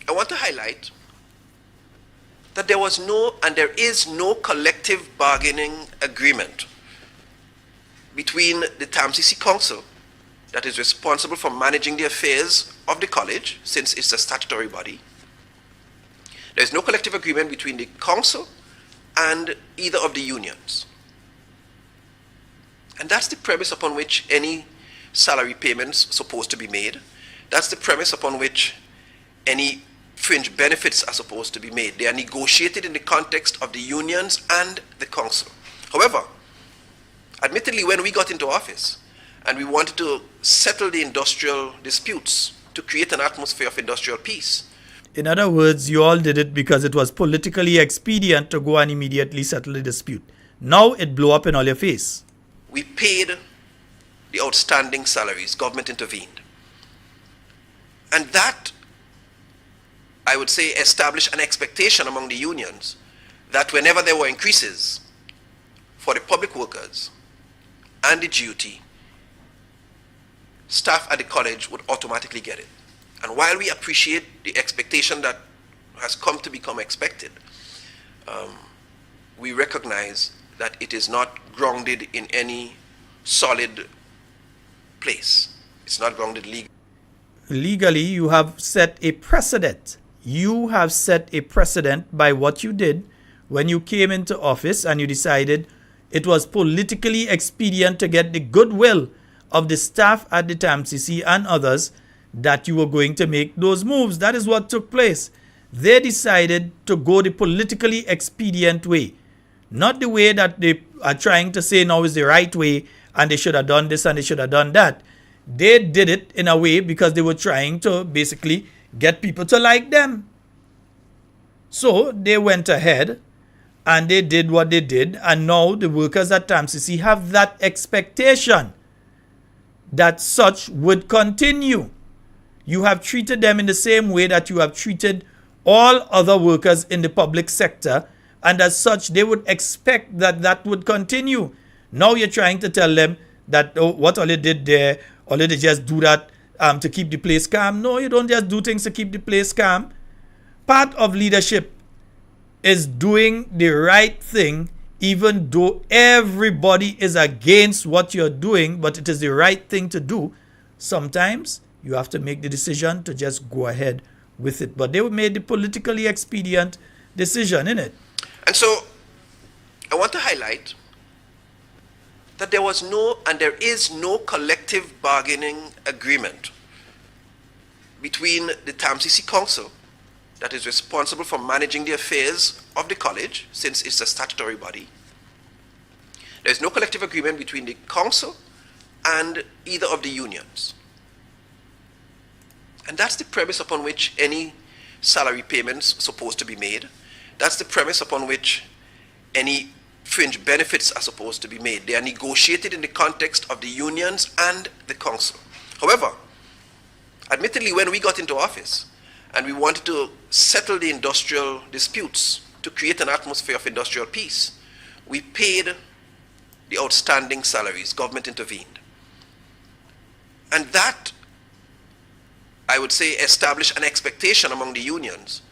I want to highlight that there was no and there is no collective bargaining agreement between the Tamcc Council, that is responsible for managing the affairs of the college since it's a statutory body. There is no collective agreement between the council and either of the unions. And that's the premise upon which any salary payments supposed to be made. That's the premise upon which any fringe benefits are supposed to be made. They are negotiated in the context of the unions and the council. However, admittedly, when we got into office and we wanted to settle the industrial disputes to create an atmosphere of industrial peace. In other words, you all did it because it was politically expedient to go and immediately settle the dispute. Now it blew up in all your face. We paid the outstanding salaries. Government intervened. And that, I would say, established an expectation among the unions that whenever there were increases for the public workers and the GUT, staff at the college would automatically get it. And while we appreciate the expectation that has come to become expected, we recognize that it is not grounded in any solid place. It's not grounded legally. Legally, you have set a precedent. you have set a precedent by what you did when you came into office and you decided it was politically expedient to get the goodwill of the staff at the Tamcc and others that you were going to make those moves. That is what took place. They decided to go the politically expedient way, not the way that they are trying to say now is the right way and they should have done this and they should have done that. They did it in a way because they were trying to basically get people to like them. So they went ahead and they did what they did, and now the workers at Tamcc have that expectation that such would continue. You have treated them in the same way that you have treated all other workers in the public sector, and as such they would expect that that would continue. Now you're trying to tell them that what all they did there, all they just do that to keep the place calm. No, you don't just do things to keep the place calm. Part of leadership is doing the right thing even though everybody is against what you're doing, but it is the right thing to do. Sometimes you have to make the decision to just go ahead with it. But they made the politically expedient decision, innit? And so I want to highlight that there was no and there is no collective bargaining agreement between the Tamcc Council, that is responsible for managing the affairs of the college since it's a statutory body. There is no collective agreement between the council and either of the unions. And that's the premise upon which any salary payments are supposed to be made. That's the premise upon which any fringe benefits are supposed to be made. They are negotiated in the context of the unions and the council. However, admittedly, when we got into office and we wanted to settle the industrial disputes to create an atmosphere of industrial peace, we paid the outstanding salaries. Government intervened. And that, I would say, established an expectation among the unions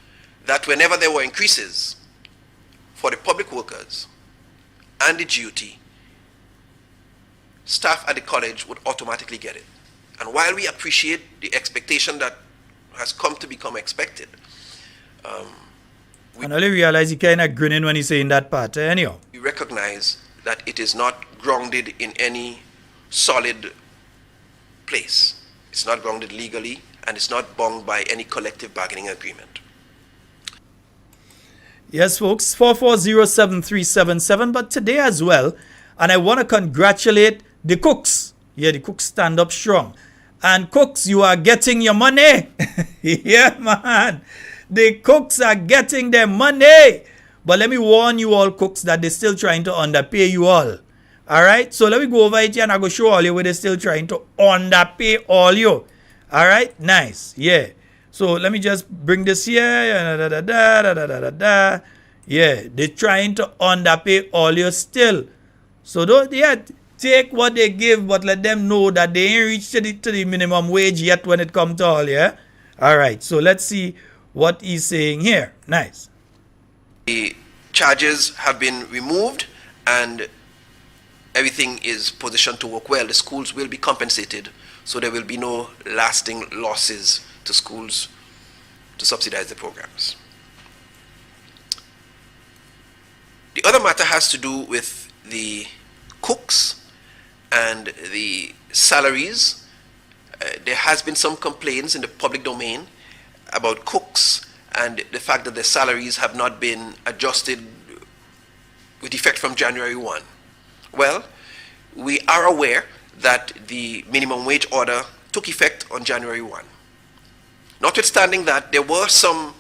that whenever there were increases for the public workers and the GUT, staff at the college would automatically get it. And while we appreciate the expectation that has come to become expected, and only realize he kind of grinning when he's saying that part. Anyhow, we recognize that it is not grounded in any solid place. It's not grounded legally, and it's not bound by any collective bargaining agreement. Yes, folks, 4407377. But today as well, and I want to congratulate the cooks. Yeah, the cooks stand up strong. And cooks, you are getting your money. Yeah, man. The cooks are getting their money. But let me warn you all cooks that they're still trying to underpay you all. All right? So let me go over it here and I go show all you where they're still trying to underpay all you. All right? Nice. Yeah. So let me just bring this here. Yeah, they're trying to underpay all you still. So don't take what they give, but let them know that they ain't reached to the minimum wage yet when it comes to all, yeah? All right, so let's see what he's saying here. Nice. The charges have been removed and everything is positioned to work well. The schools will be compensated, so there will be no lasting losses to schools to subsidize the programs. The other matter has to do with the cooks and the salaries. There has been some complaints in the public domain about cooks and the fact that their salaries have not been adjusted with effect from January 1. Well, we are aware that the minimum wage order took effect on January 1. Notwithstanding that, there were some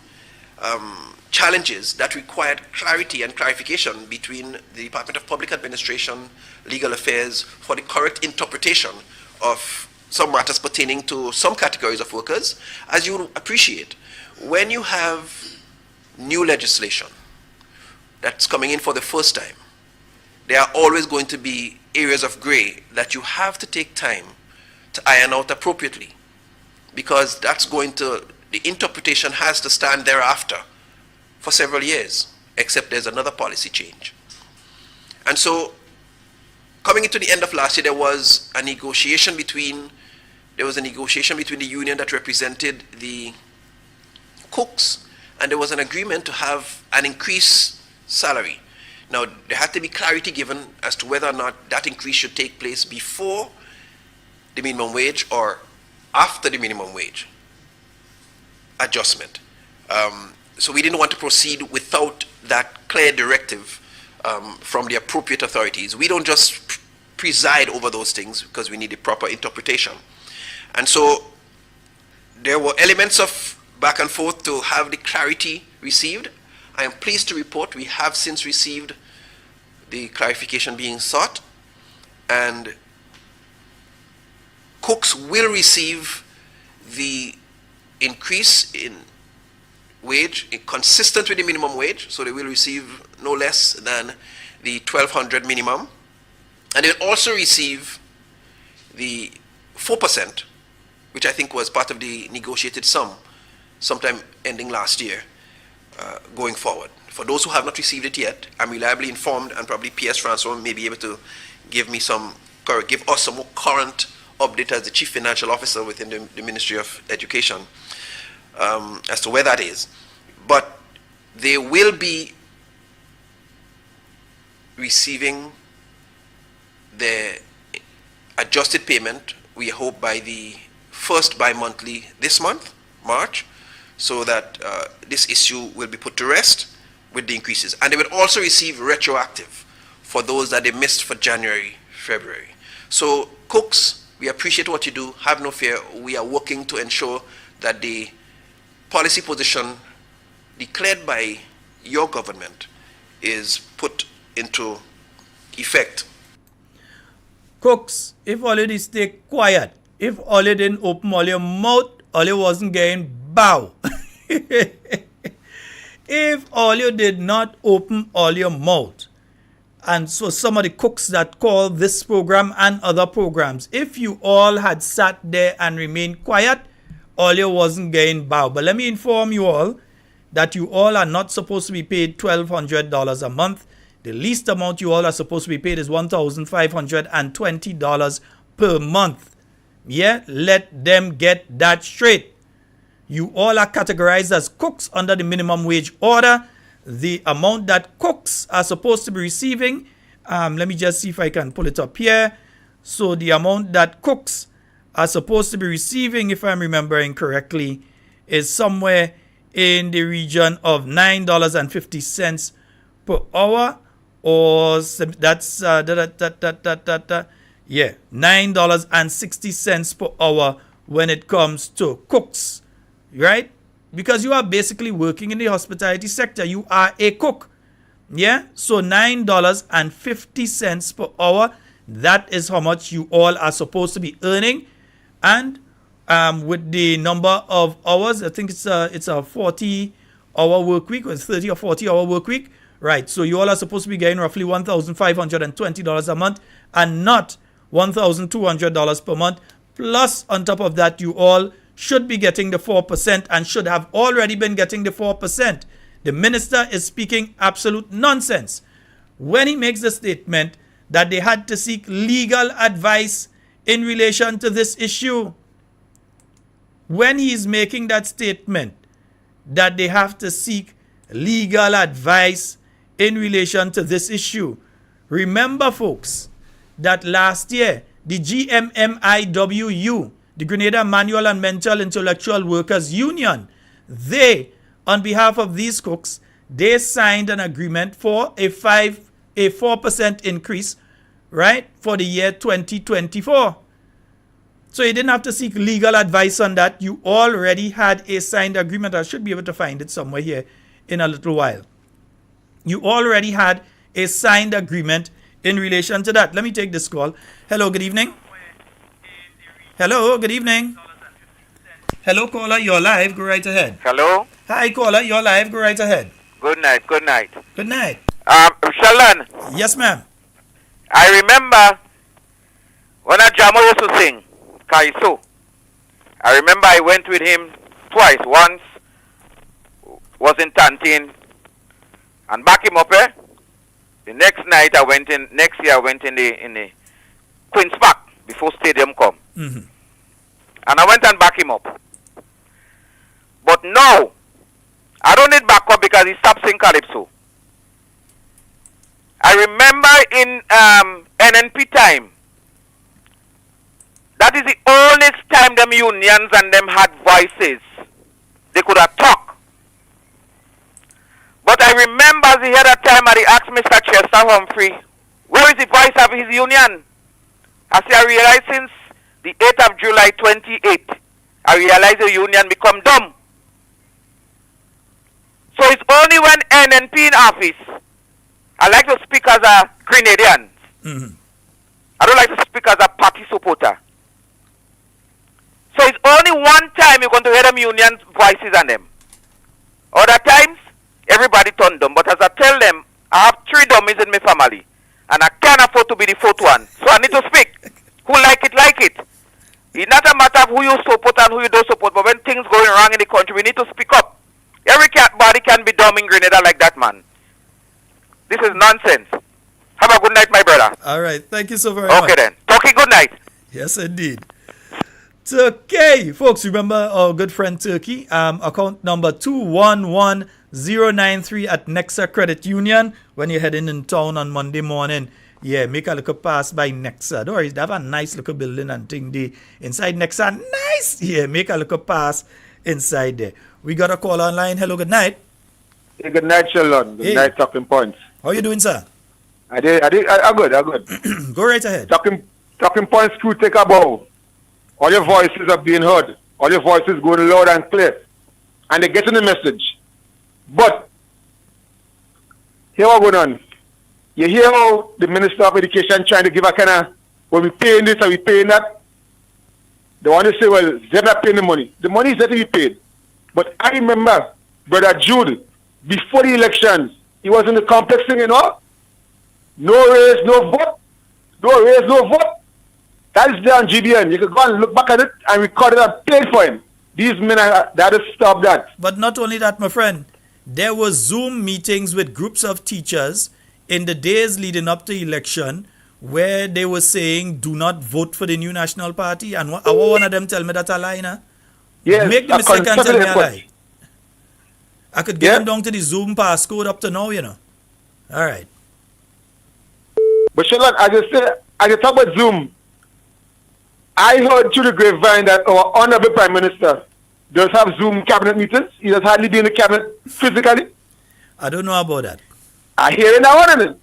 challenges that required clarity and clarification between the Department of Public Administration, Legal Affairs, for the correct interpretation of some matters pertaining to some categories of workers. As you appreciate, when you have new legislation that's coming in for the first time, there are always going to be areas of gray that you have to take time to iron out appropriately, because that's going to, the interpretation has to stand thereafter for several years, except there's another policy change. And so, coming into the end of last year, there was a negotiation between the union that represented the cooks and there was an agreement to have an increased salary. Now, there had to be clarity given as to whether or not that increase should take place before the minimum wage or after the minimum wage adjustment. So we didn't want to proceed without that clear directive from the appropriate authorities. We don't just preside over those things because we need a proper interpretation. And so there were elements of back and forth to have the clarity received. I am pleased to report we have since received the clarification being sought, and cooks will receive the increase in wage consistent with the minimum wage, so they will receive no less than the 1,200 minimum, and they'll also receive the 4%, which I think was part of the negotiated sum sometime ending last year, going forward. For those who have not received it yet, I'm reliably informed, and probably P.S. Francois may be able to give us some more current update as the Chief Financial Officer within the Ministry of Education as to where that is. But they will be receiving the adjusted payment, we hope, by the first bi-monthly this month, March, so that this issue will be put to rest with the increases. And they will also receive retroactive for those that they missed for January, February. So cooks, we appreciate what you do. Have no fear. We are working to ensure that the policy position declared by your government is put into effect. Cooks, if all you did stay quiet, if all you didn't open all your mouth, all you wasn't getting bow. If all you did not open all your mouth, and so some of the cooks that call this program and other programs, if you all had sat there and remained quiet, all you wasn't getting bow. But let me inform you all that you all are not supposed to be paid $1,200 a month. The least amount you all are supposed to be paid is $1,520 per month. Yeah, let them get that straight. You all are categorized as cooks under the minimum wage order. The amount that cooks are supposed to be receiving, let me just see if I can pull it up here. So the amount that cooks are supposed to be receiving, if I'm remembering correctly, is somewhere in the region of $9.50 per hour, or that's $9.60 per hour when it comes to cooks, right? Because you are basically working in the hospitality sector. You are a cook. Yeah? So $9.50 per hour. That is how much you all are supposed to be earning. And with the number of hours, I think it's a 40-hour work week, or 30 or 40-hour work week. Right. So you all are supposed to be getting roughly $1,520 a month and not $1,200 per month. Plus, on top of that, you all should be getting the 4% and should have already been getting the 4%. The minister is speaking absolute nonsense when he makes the statement that they had to seek legal advice in relation to this issue. When he is making that statement that they have to seek legal advice in relation to this issue, remember, folks, that last year the GMMIWU, the Grenada Manual and Mental Intellectual Workers Union, they, on behalf of these cooks, they signed an agreement for a 4% increase, right, for the year 2024. So you didn't have to seek legal advice on that. You already had a signed agreement. I should be able to find it somewhere here in a little while. You already had a signed agreement in relation to that. Let me take this call. Hello, good evening. Hello, good evening. Hello, caller, you're live. Go right ahead. Hello? Hi, caller, you're live. Go right ahead. Good night, good night. Good night. Sheldon, Yes, ma'am. I remember when a Jamo used to sing, Carriacou. I remember I went with him twice. Once was in Tantin and back him up, eh? The next year I went in the Queen's Park before stadium come. Mm-hmm. And I went and back him up. But now, I don't need backup because he stopped singing Calypso. I remember in NNP time, that is the only time them unions and them had voices. They could have talked. But I remember the other time I asked Mr. Chester Humphrey, where is the voice of his union? I say, I realized since the 8th of July 28, I realized the union become dumb. So it's only when NNP in office, I like to speak as a Grenadian. Mm-hmm. I don't like to speak as a party supporter. So it's only one time you're going to hear them union voices on them. Other times, everybody turn dumb. But as I tell them, I have 3 dummies in my family. And I can't afford to be the 4th one. So I need to speak. Who like it, like it. It's not a matter of who you support and who you don't support. But when things going wrong in the country, we need to speak up. Everybody can be dumb in Grenada like that, man. This is nonsense. Have a good night, my brother. All right. Thank you so very much. Okay, then. Talkie, good night. Yes, indeed. Turkey. Folks, remember our good friend Turkey. Account number 211093 at Nexa Credit Union. When you're heading in town on Monday morning, yeah, make a little pass by Nexa. Don't worry, they have a nice little building and thing there. Inside Nexa, nice. Yeah, make a little pass inside there. We got a call online. Hello, good night. Hey, good night, Sheldon. Good night, Talking Points. How you doing, sir? I'm good. Go right ahead. Talking Points crew, take a bow. All your voices are being heard. All your voices going loud and clear. And they're getting the message. But, here what's going on. You hear how the Minister of Education trying to give a kind of, well, we paying this and we paying that. They want to say, well, they're not paying the money. The money is there to be paid. But I remember, Brother Jude, before the elections, he was in the complex thing, you know. No raise, no vote. No raise, no vote. That is there on GBN. You can go and look back at it and record it and pay for him. These men are there to stop that. But not only that, my friend. There were Zoom meetings with groups of teachers in the days leading up to election where they were saying, do not vote for the new National Party. And one of them tell me that a lie, nah? Yes, make the mistake and tell me a lie. I could get them down to the Zoom passcode up to now, you know. All right. But Sheldon, I just talk about Zoom. I heard through the grapevine that our honorable Prime Minister does have Zoom cabinet meetings. He does hardly be in the cabinet physically. I don't know about that. I hear it now, and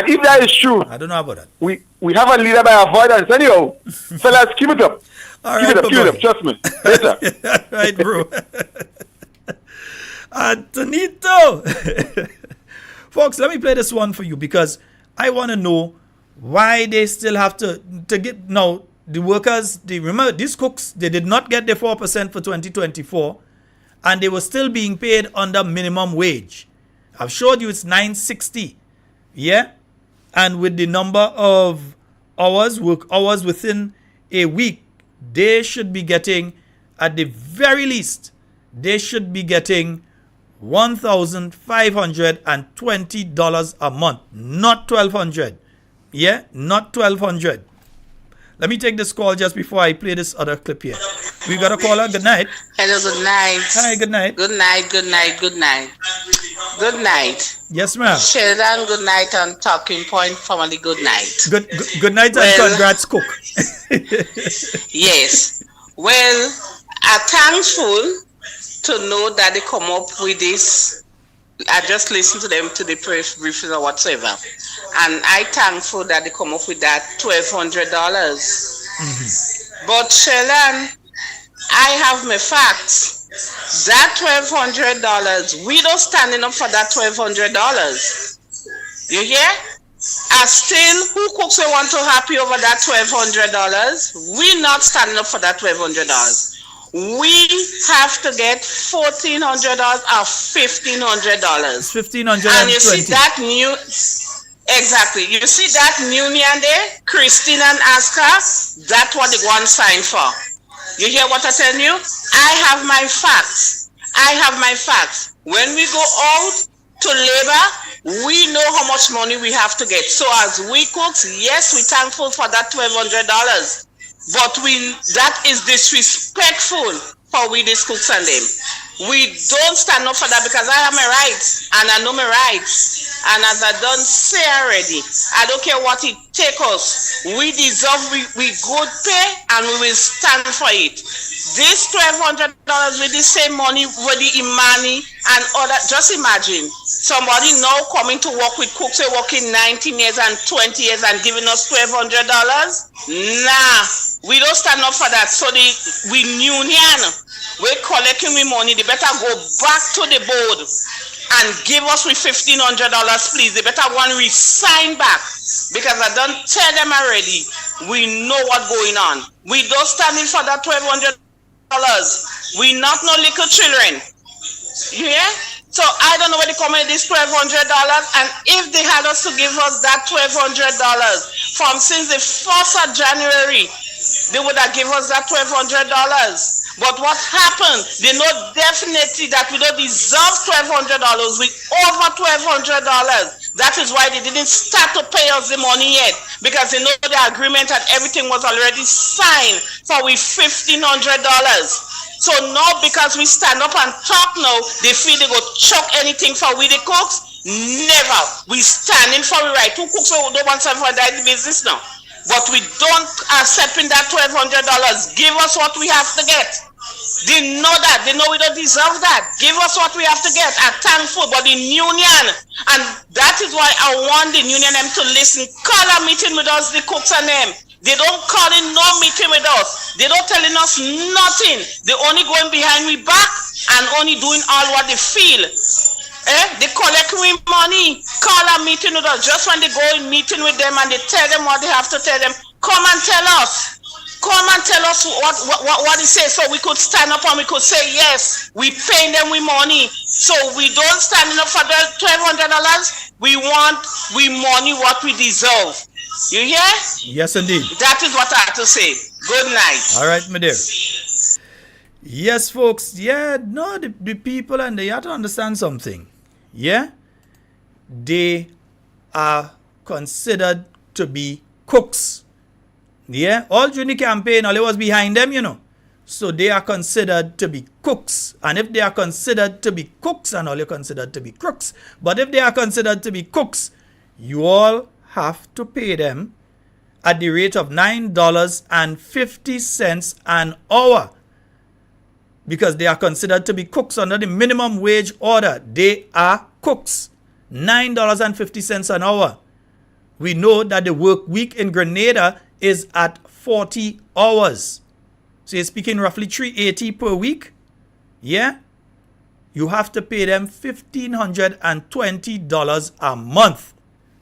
if that is true, I don't know about that. We have a leader by avoidance anyhow. Fellas, keep it up. All keep right, it up, trust me. Later. Right, bro. Antonito. Folks, let me play this one for you because I want to know why they still have to get now. The workers, remember these cooks, they did not get the 4% for 2024 and they were still being paid under minimum wage. I've showed you it's $9.60. Yeah? And with the number of work hours within a week, they should be getting, at the very least, they should be getting $1,520 a month, not $1,200. Yeah? Not $1,200. Let me take this call just before I play this other clip here. We got a caller. Good night. Hello, good night. Hi, good night. Good night, good night, good night. Good night. Yes, ma'am. Sheldon, good night, and Talking Point family, good night. Good night and congrats, Cook. Yes. Well, I'm thankful to know that they come up with this. I just listened to them to the press briefing or whatsoever. And I'm thankful that they come up with that $1,200. Mm-hmm. But Sheldon, I have my facts. That $1,200, we don't standing up for that $1,200. You hear? I still, who cooks we want to happy over that $1,200? We not standing up for that $1,200. We have to get $1,400 or $1,500. $1,520. And you see that new, exactly. You see that union there, Christine and Aska. That's what they want to sign for. You hear what I tell you? I have my facts. When we go out to labor, we know how much money we have to get. So as we cooks, yes, we're thankful for that $1,200. But that is disrespectful for we these cooks and them. We don't stand up for that because I have my rights and I know my rights. And as I done say already, I don't care what it take us. We deserve we good pay and we will stand for it. This $1,200 with the same money with the Imani and other, just imagine somebody now coming to work with cooks who working 19 years and 20 years and giving us $1,200. Nah, we don't stand up for that. So we union, we're collecting we money. They better go back to the board and give us with $1,500, please. They better want to resign back because I don't tell them already. We know what's going on. We don't stand in for that $1,200. We not no little children. Yeah? So I don't know where they come with this $1,200. And if they had us to give us that $1,200 from since the 1st of January, they would have given us that $1,200. But what happened? They know definitely that we don't deserve $1,200. We over $1,200. That is why they didn't start to pay us the money yet, because they know the agreement and everything was already signed for we $1,500. So now because we stand up and talk now, they feel they go chuck anything for we the cooks. Never. We standing for the right. Two cooks who don't want something for that business now. But we don't accept that $1,200. Give us what we have to get. They know that. They know we don't deserve that. Give us what we have to get. I'm thankful, but the union, and that is why I want the union them to listen. Call a meeting with us, the cooks and them. They don't call in no meeting with us. They don't telling us nothing. They only going behind we back and only doing all what they feel. They collect me money, call a meeting with us. Just when they go in meeting with them and they tell them what they have to tell them, come and tell us. Come and tell us what they say, so we could stand up and we could say, yes, we pay them with money. So we don't stand up for the $1,200. We want money what we deserve. You hear? Yes, indeed. That is what I have to say. Good night. All right, my dear. Yes, folks. Yeah, no, the people, and they have to understand something. Yeah? They are considered to be cooks. Yeah? All during the campaign, all it was behind them, you know. So they are considered to be cooks. And if they are considered to be cooks, and all you're considered to be crooks. But if they are considered to be cooks, you all have to pay them at the rate of $9.50 an hour. Because they are considered to be cooks under the minimum wage order. They are cooks. $9.50 an hour. We know that the work week in Grenada is at 40 hours. So you're speaking roughly $380 per week. Yeah? You have to pay them $1,520 a month.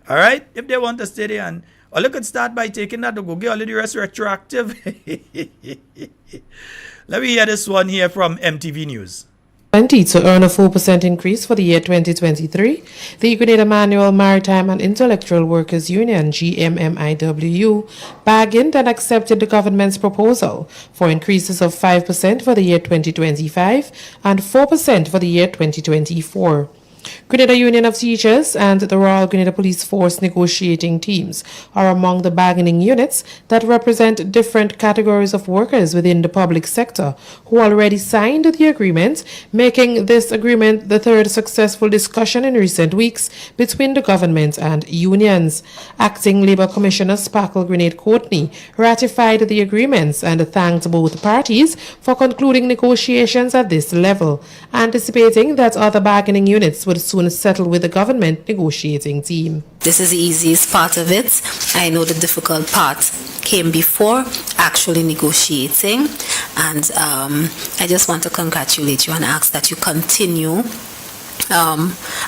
All right? If they want to stay there, and or you could start by taking that to go get all of the rest retroactive. Let me hear this one here from MTV News. To earn a 4% increase for the year 2023, the Grenada Manual Maritime and Intellectual Workers Union, GMMIW, bargained and accepted the government's proposal for increases of 5% for the year 2025 and 4% for the year 2024. Grenada Union of Teachers and the Royal Grenada Police Force negotiating teams are among the bargaining units that represent different categories of workers within the public sector who already signed the agreement, making this agreement the third successful discussion in recent weeks between the government and unions. Acting Labour Commissioner Sparkle Grenade Courtney ratified the agreements and thanked both parties for concluding negotiations at this level, anticipating that other bargaining units would soon settle with the government negotiating team. This is the easiest part of it. I know the difficult part came before actually negotiating, and I just want to congratulate you and ask that you continue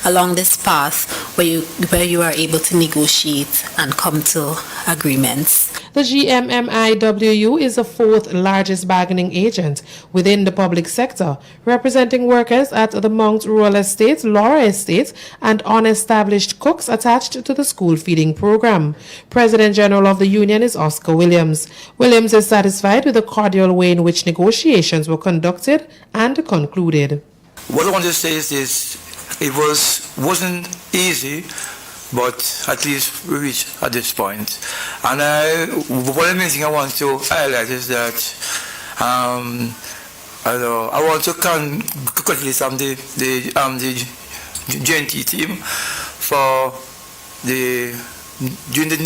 along this path where you are able to negotiate and come to agreements. The GMMIW is the fourth largest bargaining agent within the public sector, representing workers at the Mount Rural Estate, Laura Estate, and unestablished cooks attached to the school feeding program. President General of the union is Oscar Williams. Williams is satisfied with the cordial way in which negotiations were conducted and concluded. What I want to say is this: it wasn't easy, but at least we reached at this point. And one of the things I want to highlight is that I want to congratulate the GNT team for during the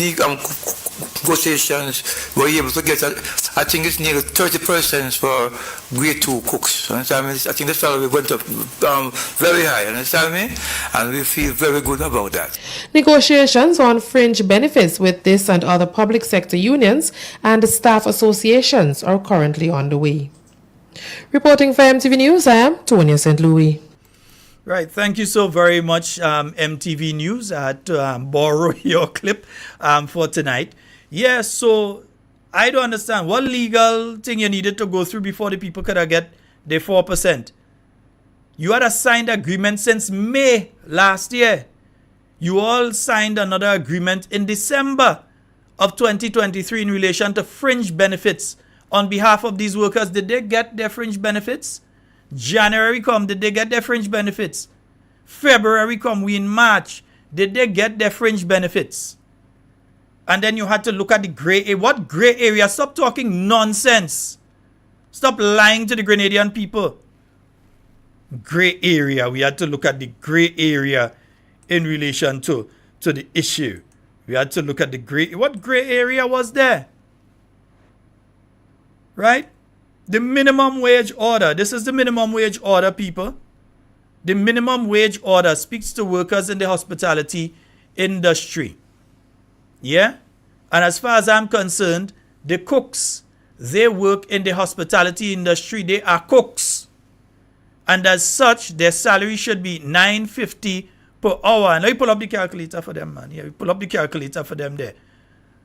negotiations, we were able to get, I think it's nearly 30% for grade 2 cooks. Understand me? I think the salary went up very high, understand me? And we feel very good about that. Negotiations on fringe benefits with this and other public sector unions and staff associations are currently underway. Reporting for MTV News, I am Tonya St. Louis. Right, thank you so very much, MTV News. I had to borrow your clip for tonight. Yeah, so I don't understand. What legal thing you needed to go through before the people could get the 4%? You had a signed agreement since May last year. You all signed another agreement in December of 2023 in relation to fringe benefits on behalf of these workers. Did they get their fringe benefits? January come, did they get their fringe benefits? February come, we in March, did they get their fringe benefits? And then you had to look at the gray area. What gray area? Stop talking nonsense. Stop lying to the Grenadian people. Gray area. We had to look at the gray area in relation to the issue. We had to look at the gray. What gray area was there? Right? The minimum wage order. This is the minimum wage order, people. The minimum wage order speaks to workers in the hospitality industry. Yeah? And as far as I'm concerned, the cooks, they work in the hospitality industry. They are cooks. And as such, their salary should be $9.50 per hour. And let me pull up the calculator for them, man. Yeah, we pull up the calculator for them there.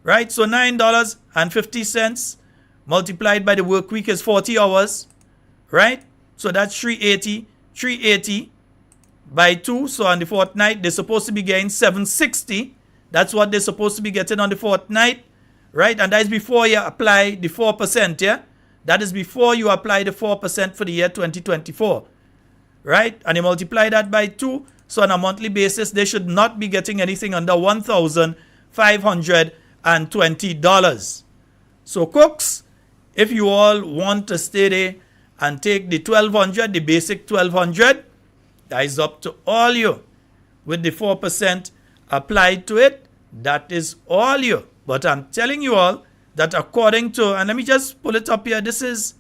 Right? So $9.50 multiplied by the work week is 40 hours. Right? So that's 380. 380 by 2. So on the fortnight, they're supposed to be getting 760. That's what they're supposed to be getting on the fortnight. Right? And that is before you apply the 4%. Yeah? That is before you apply the 4% for the year 2024. Right? And you multiply that by 2. So on a monthly basis, they should not be getting anything under $1,520. So cooks, if you all want to stay there and take the 1,200, the basic 1,200, that is up to all you. With the 4% applied to it, that is all you. But I'm telling you all that according to, and let me just pull it up here. This is,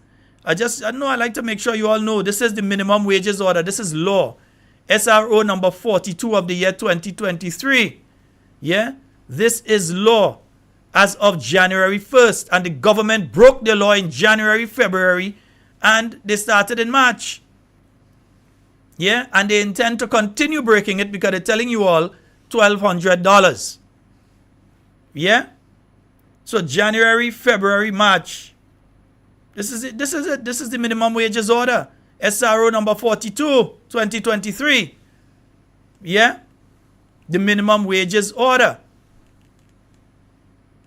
I like to make sure you all know, this is the minimum wages order. This is law. SRO number 42 of the year 2023. Yeah? This is law as of January 1st. And the government broke the law in January, February, and they started in March. Yeah? And they intend to continue breaking it because they're telling you all $1,200. Yeah? So January, February, March. This is it. This is it. This is the minimum wages order. SRO number 42, 2023. Yeah? The minimum wages order.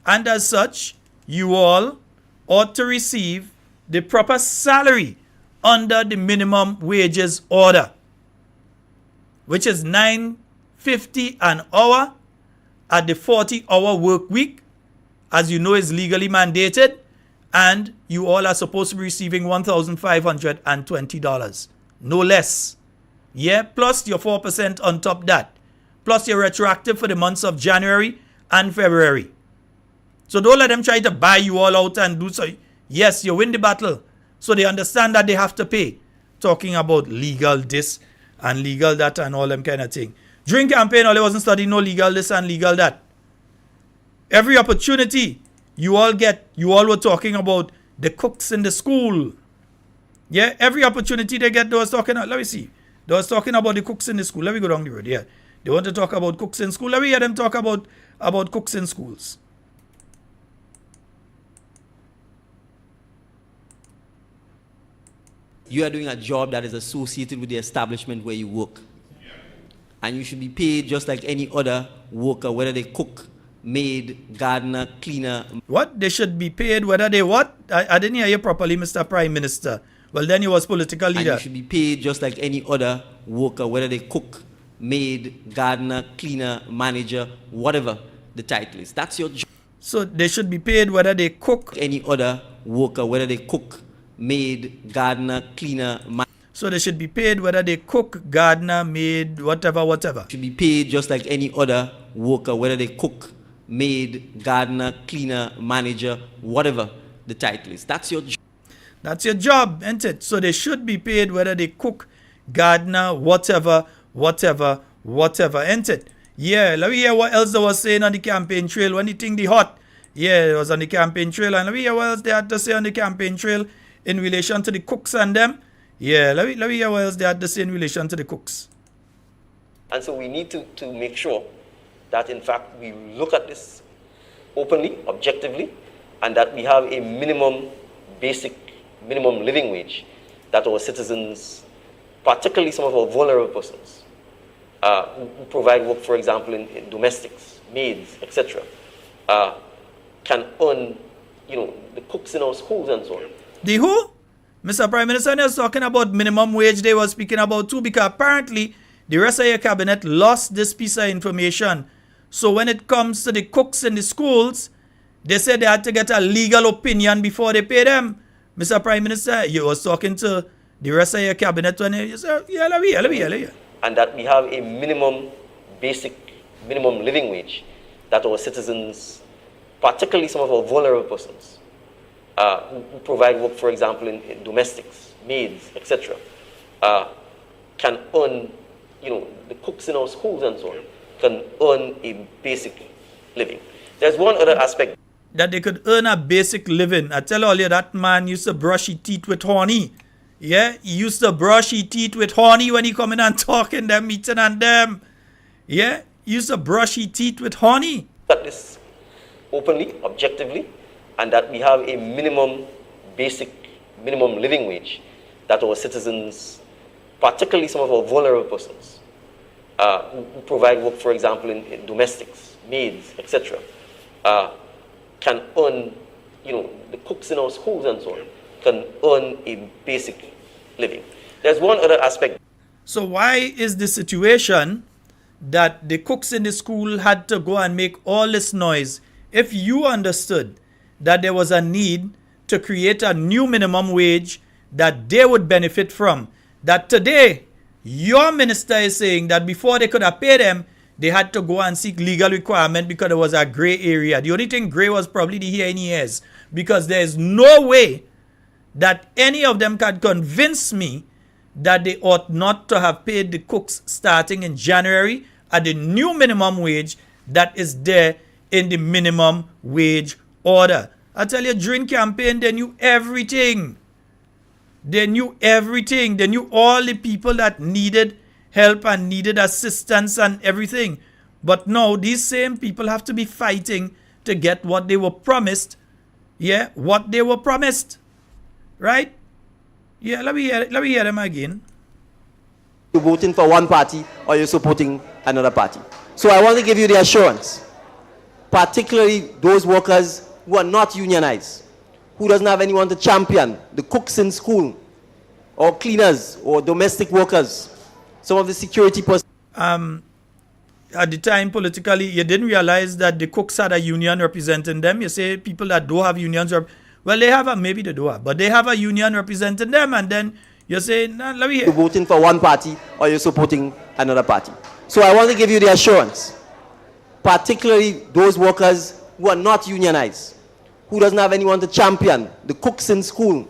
And as such, you all ought to receive the proper salary under the minimum wages order, which is $9.50 an hour at the 40-hour work week, as you know is legally mandated, and you all are supposed to be receiving $1,520, no less. Yeah, plus your 4% on top of that, plus your retroactive for the months of January and February. So don't let them try to buy you all out and do so. Yes, you win the battle. So they understand that they have to pay. Talking about legal this and legal that and all them kind of thing. During campaign, all I wasn't studying no legal this and legal that. Every opportunity you all were talking about the cooks in the school. Yeah, every opportunity they get, they was talking, let me see. They was talking about the cooks in the school. Let me go down the road, yeah. They want to talk about cooks in school. Let me hear them talk about cooks in schools. You are doing a job that is associated with the establishment where you work. And you should be paid just like any other worker, whether they cook, maid, gardener, cleaner. What? They should be paid whether they what? I didn't hear you properly, Mr. Prime Minister. Well, then you was political leader. And you should be paid just like any other worker, whether they cook, maid, gardener, cleaner, manager, whatever the title is. That's your job. So they should be paid whether they cook. Any other worker, whether they cook, maid, gardener, cleaner, So they should be paid whether they cook, gardener, maid, whatever. should be paid just like any other worker, whether they cook, maid, gardener, cleaner, manager, whatever the title is. That's your job. That's your job, isn't it? So they should be paid whether they cook, gardener, whatever, isn't it? Yeah, let me hear what else they was saying on the campaign trail when the thing the hot. Yeah, it was on the campaign trail, and let me hear what else they had to say on the campaign trail in relation to the cooks and them. Yeah, let me hear what else they had to say in relation to the cooks. And so we need to make sure that, in fact, we look at this openly, objectively, and that we have a minimum living wage that our citizens, particularly some of our vulnerable persons, who provide work, for example, in domestics, maids, etc., can earn, the cooks in our schools and so on. The who? Mr. Prime Minister was talking about minimum wage they were speaking about too, because apparently the rest of your cabinet lost this piece of information. So when it comes to the cooks in the schools, they said they had to get a legal opinion before they pay them. Mr. Prime Minister, you was talking to the rest of your cabinet when you said, yeah, let me hear. And that we have a minimum living wage that our citizens, particularly some of our vulnerable persons, who provide work, for example, in domestics, maids, etc., can earn, the cooks in our schools and so on, can earn a basic living. There's one other aspect. That they could earn a basic living. I tell all you, that man used to brush his teeth with honey. Yeah, he used to brush his teeth with honey when he come in and talk in them meeting and them. Yeah, he used to brush his teeth with honey. At this openly, objectively, and that we have a minimum living wage that our citizens, particularly some of our vulnerable persons, who provide work, for example, in domestics, maids, etc., can earn, the cooks in our schools and so on, can earn a basic living. There's one other aspect. So why is the situation that the cooks in the school had to go and make all this noise if you understood that there was a need to create a new minimum wage that they would benefit from? That today, your minister is saying that before they could have paid them, they had to go and seek legal requirement because there was a gray area. The only thing gray was probably the here and ears, because there is no way that any of them can convince me that they ought not to have paid the cooks starting in January at the new minimum wage that is there in the minimum wage order. I tell you, during campaign, they knew everything. They knew everything. They knew all the people that needed help and needed assistance and everything. But now, these same people have to be fighting to get what they were promised. Yeah, what they were promised. Right? Yeah, let me hear them again. You're voting for one party or you're supporting another party. So I want to give you the assurance, particularly those workers who are not unionized, who doesn't have anyone to champion, the cooks in school, or cleaners, or domestic workers, some of the security personnel. At the time, politically, you didn't realize that the cooks had a union representing them. You say people that don't have unions, well, they have maybe they do have, but they have a union representing them, and then you say, nah, let me hear. You're voting for one party or you're supporting another party. So I want to give you the assurance, particularly those workers who are not unionized, who doesn't have anyone to champion, the cooks in school,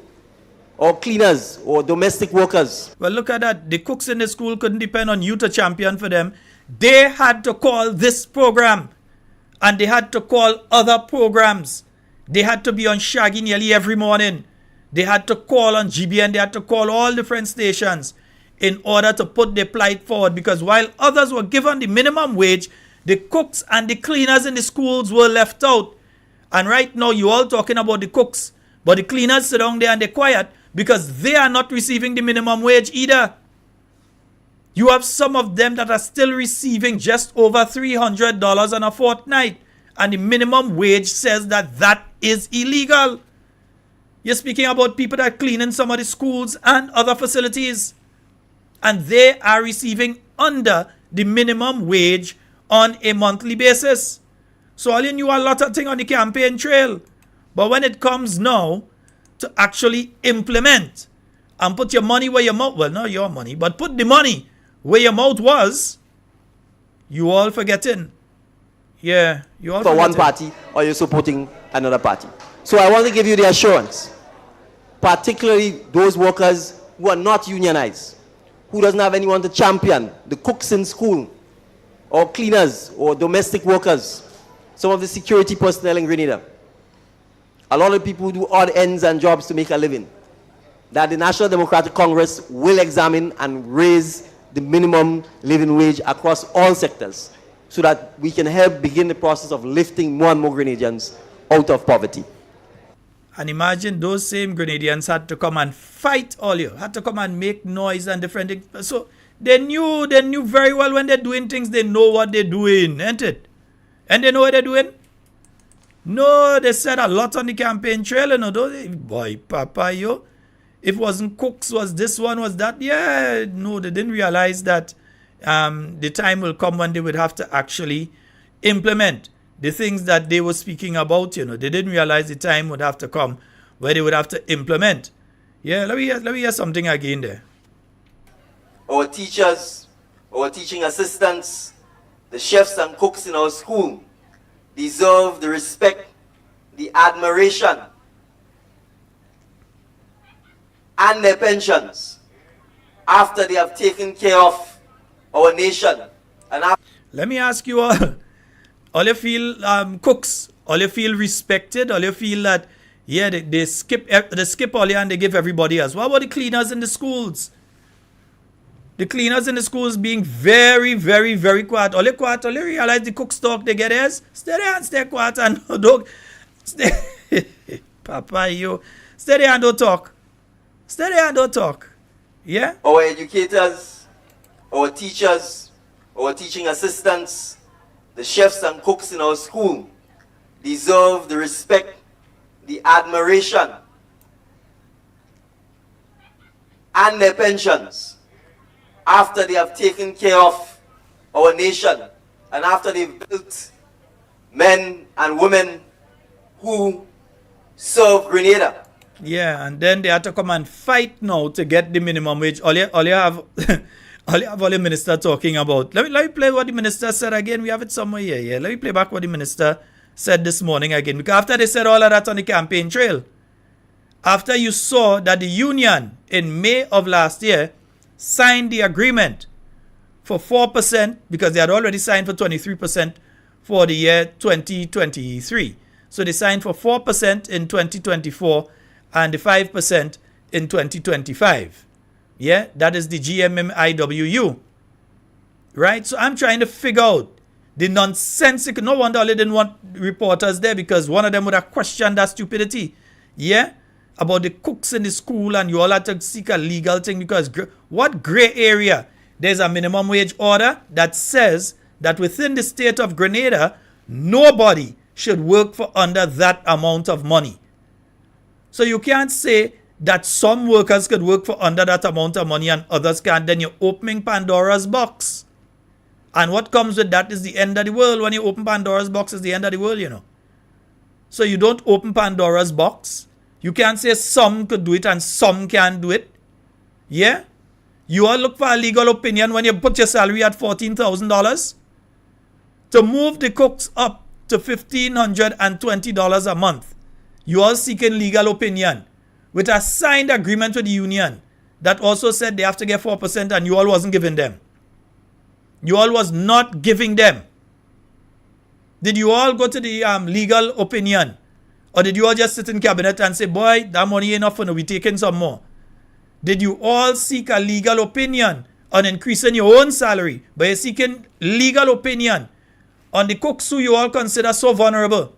or cleaners, or domestic workers. Well, look at that. The cooks in the school couldn't depend on you to champion for them. They had to call this program, and they had to call other programs. They had to be on Shaggy nearly every morning. They had to call on GBN. They had to call all different stations in order to put their plight forward, because while others were given the minimum wage, the cooks and the cleaners in the schools were left out. And right now, you all talking about the cooks, but the cleaners sit down there and they're quiet because they are not receiving the minimum wage either. You have some of them that are still receiving just over $300 on a fortnight, and the minimum wage says that that is illegal. You're speaking about people that clean in some of the schools and other facilities, and they are receiving under the minimum wage on a monthly basis. So all you knew a lot of things on the campaign trail. But when it comes now to to actually implement and put your money where your mouth, well, not your money, but put the money where your mouth was, you all forgetting. Yeah, you all for forgetting. one party or you're supporting another party. So I want to give you the assurance, particularly those workers who are not unionized, who doesn't have anyone to champion, the cooks in school, or cleaners, or domestic workers, some of the security personnel in Grenada, a lot of people who do odd ends and jobs to make a living, that the National Democratic Congress will examine and raise the minimum living wage across all sectors so that we can help begin the process of lifting more and more Grenadians out of poverty. And imagine those same Grenadians had to come and fight all you, had to come and make noise and different things. So they knew very well when they're doing things, they know what they're doing, ain't it? And they know what they're doing? No, they said a lot on the campaign trail, you know, boy, papa, yo. If it wasn't cooks, was this one, was that? Yeah, no, they didn't realize that the time will come when they would have to actually implement the things that they were speaking about, you know. They didn't realize the time would have to come where they would have to implement. Yeah, let me hear something again there. Our teachers, our teaching assistants, the chefs and cooks in our school deserve the respect, the admiration, and their pensions after they have taken care of our nation. And let me ask you all you feel cooks, all you feel respected, all you feel that, yeah, they skip all you and they give everybody else. What about the cleaners in the schools? The cleaners in the schools being very, very, very quiet. All you realize the cooks talk, they get theirs. Stay there and stay quiet and don't stay. Papa, you stay there and don't talk. Stay there and don't talk. Yeah? Our educators, our teachers, our teaching assistants, the chefs and cooks in our school deserve the respect, the admiration, and their pensions after they have taken care of our nation and after they've built men and women who serve Grenada. Yeah, and then they have to come and fight now to get the minimum wage. All you have all the minister talking about. Let me play what the minister said again. We have it somewhere here. Yeah, let me play back what the minister said this morning again. Because after they said all of that on the campaign trail, after you saw that the union in May of last year signed the agreement for 4%, because they had already signed for 23% for the year 2023. So they signed for 4% in 2024 and the 5% in 2025. Yeah, that is the GMMIWU. Right? So I'm trying to figure out the nonsensical. No wonder they didn't want reporters there, because one of them would have questioned that stupidity. Yeah? About the cooks in the school, and you all had to seek a legal thing, because what gray area? There's a minimum wage order that says that within the state of Grenada, nobody should work for under that amount of money. So you can't say that some workers could work for under that amount of money and others can't. Then you're opening Pandora's box. And what comes with that is the end of the world. When you open Pandora's box, it's the end of the world, you know. So you don't open Pandora's box. You can't say some could do it and some can't do it. Yeah? You all look for a legal opinion when you put your salary at $14,000. To move the cooks up to $1,520 a month. You all seeking legal opinion with a signed agreement with the union that also said they have to get 4%, and you all wasn't giving them. You all was not giving them. Did you all go to the legal opinion? Or did you all just sit in cabinet and say, boy, that money ain't enough for no, we taking some more? Did you all seek a legal opinion on increasing your own salary? But you're seeking legal opinion on the cooks who you all consider so vulnerable,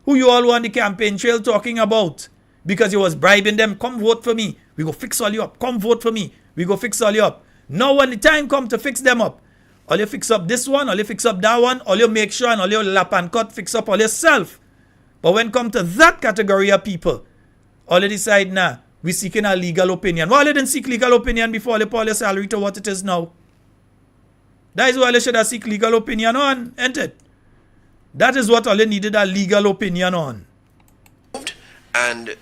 who you all were on the campaign trail talking about, because you was bribing them. Come vote for me, we go fix all you up. Come vote for me, we go fix all you up. Now when the time come to fix them up, all you fix up this one, all you fix up that one, all you make sure and all you lap and cut, fix up all yourself. But when come to that category of people, all you decide now, we seeking a legal opinion. Well, you didn't seek legal opinion before you put your salary to what it is now. That is why you should have seek legal opinion on, ain't it? That is what all you needed a legal opinion on. And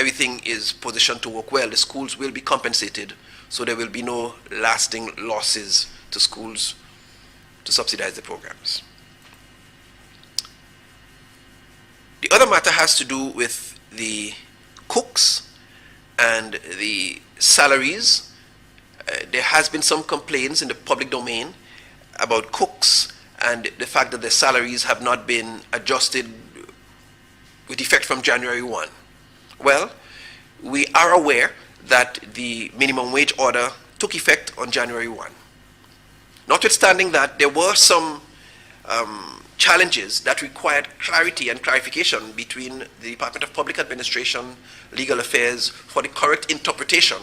everything is positioned to work well, the schools will be compensated, so there will be no lasting losses to schools to subsidize the programs. The other matter has to do with the cooks and the salaries. There has been some complaints in the public domain about cooks and the fact that their salaries have not been adjusted with effect from January 1. Well, we are aware that the minimum wage order took effect on January 1. Notwithstanding that, there were some challenges that required clarity and clarification between the Department of Public Administration, Legal Affairs, for the correct interpretation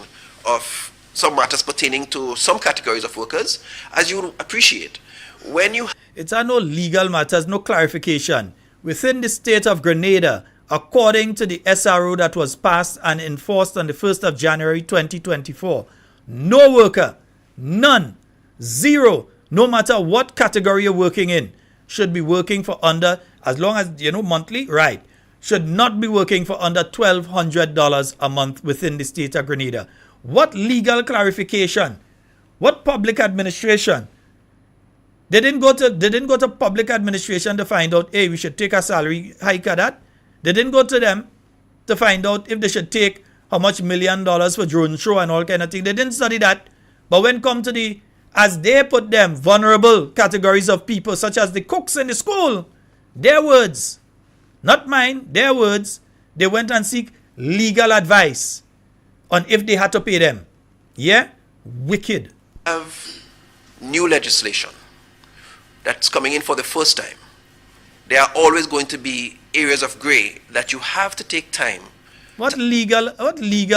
of some matters pertaining to some categories of workers. As you appreciate, when you... It's no legal matters, no clarification. Within the state of Grenada, according to the SRO that was passed and enforced on the 1st of January 2024, no worker, none, zero, no matter what category you're working in, should be working for under, as long as, monthly, right, should not be working for under $1,200 a month within the state of Grenada. What legal clarification? What public administration? They didn't go to public administration to find out, hey, we should take a salary hike at that. They didn't go to them to find out if they should take how much $1 million for drone show and all kind of thing. They didn't study that. But when come to the, as they put them, vulnerable categories of people, such as the cooks in the school, their words, not mine, their words, they went and seek legal advice on if they had to pay them. Yeah? Wicked. Have new legislation that's coming in for the first time. There are always going to be areas of gray that you have to take time. What legal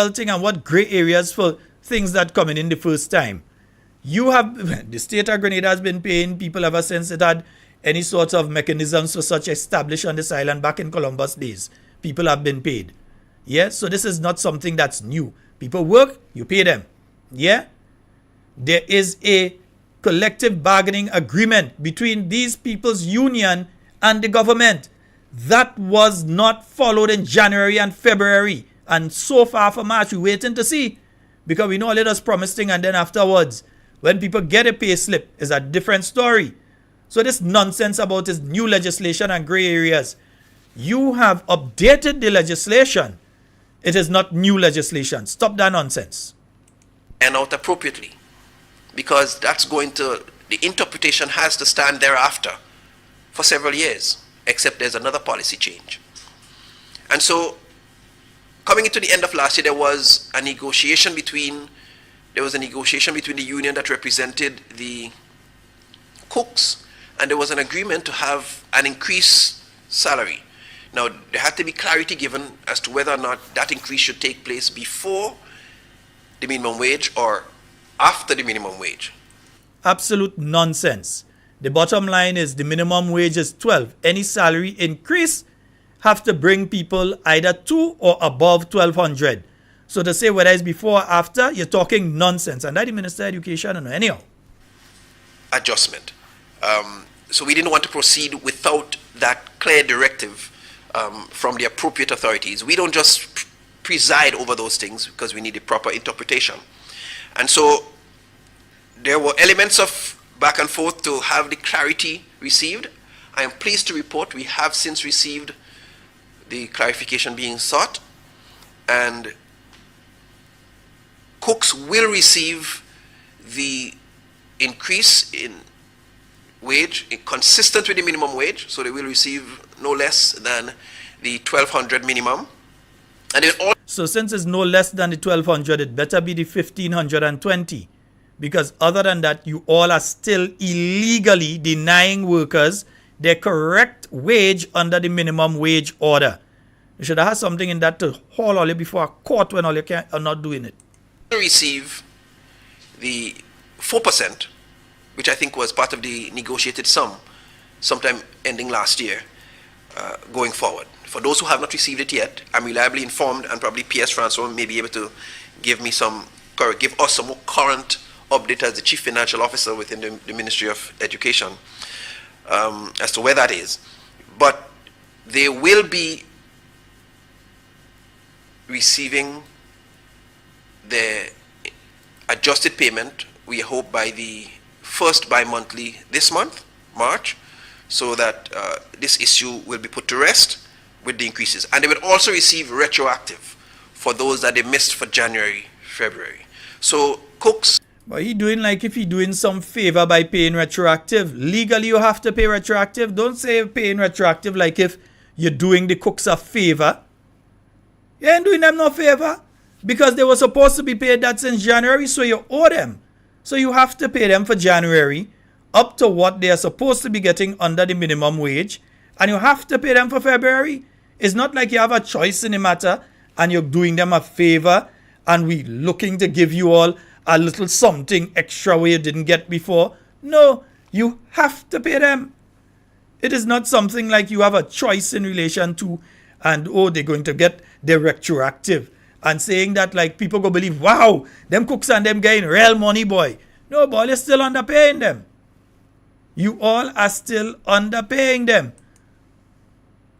thing and what gray areas for things that coming in the first time? You have, the state of Grenada has been paying people ever since it had any sort of mechanisms for such established on this island back in Columbus days. People have been paid. Yeah, so this is not something that's new. People work, you pay them. Yeah, there is a collective bargaining agreement between these people's union and the government that was not followed in January and February, and so far for March we're waiting to see, because we know let us promise thing and then afterwards when people get a pay slip is a different story. So this nonsense about this new legislation and gray areas, you have updated the legislation. It is not new legislation. Stop that nonsense. And out appropriately, because that's going to, the interpretation has to stand thereafter for several years, except there's another policy change. And so, coming into the end of last year, there was a negotiation between the union that represented the cooks, and there was an agreement to have an increased salary. Now, there had to be clarity given as to whether or not that increase should take place before the minimum wage or after the minimum wage. Absolute nonsense. The bottom line is the minimum wage is 12. Any salary increase have to bring people either to or above 1,200. So to say whether it's before or after, you're talking nonsense. And that the Minister of Education, and anyhow. Adjustment. So we didn't want to proceed without that clear directive from the appropriate authorities. We don't just preside over those things because we need a proper interpretation. And so there were elements of back and forth to have the clarity received. I am pleased to report we have since received the clarification being sought, and cooks will receive the increase in wage consistent with the minimum wage, so they will receive no less than the 1,200 minimum. And it all so since it's no less than the 1,200, it better be the 1,520, because other than that, you all are still illegally denying workers their correct wage under the minimum wage order. You should have had something in that to haul all you before a court when all you are not doing it. Receive the 4%, which I think was part of the negotiated sum sometime ending last year, going forward. For those who have not received it yet, I'm reliably informed, and probably P.S. Francois may be able to give us some more current update as the Chief Financial Officer within the Ministry of Education as to where that is. But they will be receiving their adjusted payment, we hope by the first bi-monthly this month, March, so that this issue will be put to rest with the increases. And they will also receive retroactive for those that they missed for January, February. So cooks... But he doing like if he doing some favor by paying retroactive. Legally, you have to pay retroactive. Don't say paying retroactive like if you're doing the cooks a favor. You ain't doing them no favor. Because they were supposed to be paid that since January, so you owe them. So you have to pay them for January up to what they are supposed to be getting under the minimum wage. And you have to pay them for February. It's not like you have a choice in the matter and you're doing them a favor and we looking to give you all a little something extra where you didn't get before. No, you have to pay them. It is not something like you have a choice in relation to and oh, they're going to get their retroactive. And saying that like people go believe, wow, them cooks and them getting real money, boy. No, boy, you're still underpaying them. You all are still underpaying them.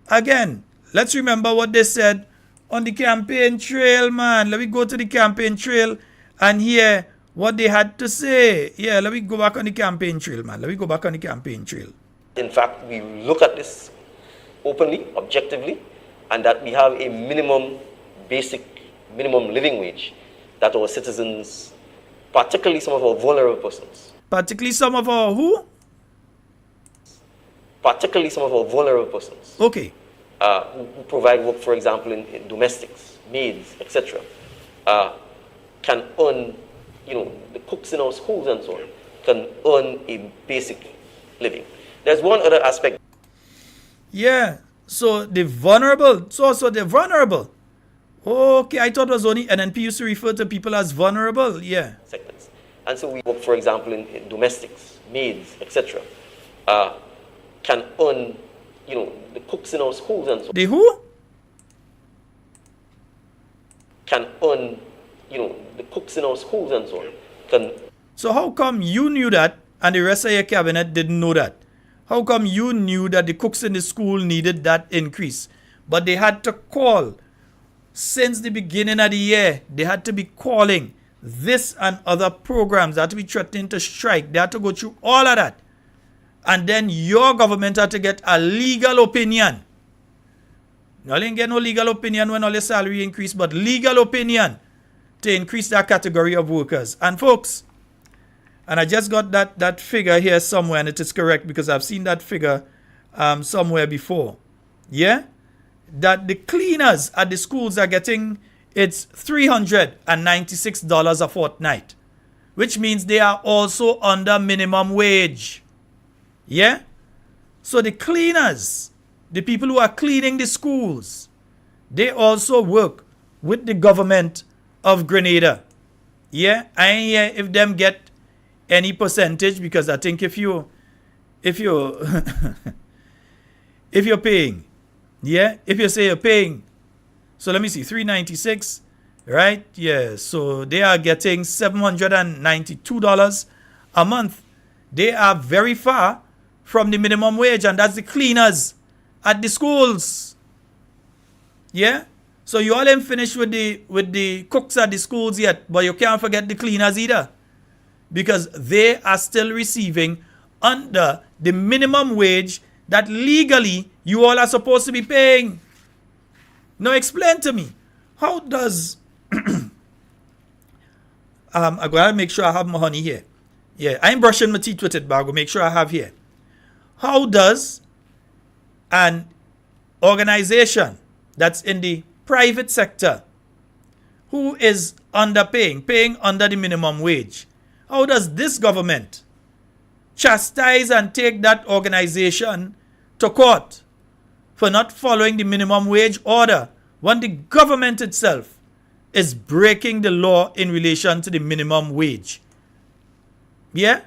Again, let's remember what they said on the campaign trail, man. Let me go to the campaign trail and hear what they had to say. Yeah, let me go back on the campaign trail, man. Let me go back on the campaign trail. In fact, we look at this openly, objectively, and that we have a minimum living wage that our citizens, particularly some of our vulnerable persons. Particularly some of our who? Particularly some of our vulnerable persons. Okay. Who provide work, for example, in domestics, maids, etc. Can earn, the cooks in our schools and so on, can earn a basic living. There's one other aspect. Yeah. So the vulnerable. So they're vulnerable. Okay, I thought it was only NNP used to refer to people as vulnerable. Yeah. Sectors. And so we work, for example, in domestics, maids, etc. Can earn, the cooks in our schools and so on. The who? Can earn, the cooks in our schools and so on. So how come you knew that and the rest of your cabinet didn't know that? How come you knew that the cooks in the school needed that increase? But they had to call. Since the beginning of the year, they had to be calling this and other programs. They had to be threatening to strike. They had to go through all of that. And then your government had to get a legal opinion. You didn't get no legal opinion when all your salary increased, but legal opinion to increase that category of workers. And folks, and I just got that figure here somewhere, and it is correct because I've seen that figure somewhere before. Yeah? That the cleaners at the schools are getting, it's $396 a fortnight, which means they are also under minimum wage. Yeah? So the cleaners, the people who are cleaning the schools, they also work with the government of Grenada. Yeah? I ain't here if them get any percentage because I think if you're paying, yeah, if you say you're paying, so let me see, 396, right? Yeah, so they are getting $792 a month. They are very far from the minimum wage, and that's the cleaners at the schools. Yeah? So you all ain't finished with the cooks at the schools yet, but you can't forget the cleaners either. Because they are still receiving under the minimum wage that legally you all are supposed to be paying. Now explain to me, how does I gotta make sure I have my honey here. Yeah, I ain't brushing my teeth with it, but I gotta make sure I have here. How does an organization that's in the private sector who is paying under the minimum wage, how does this government chastise and take that organization to court for not following the minimum wage order when the government itself is breaking the law in relation to the minimum wage? Yeah?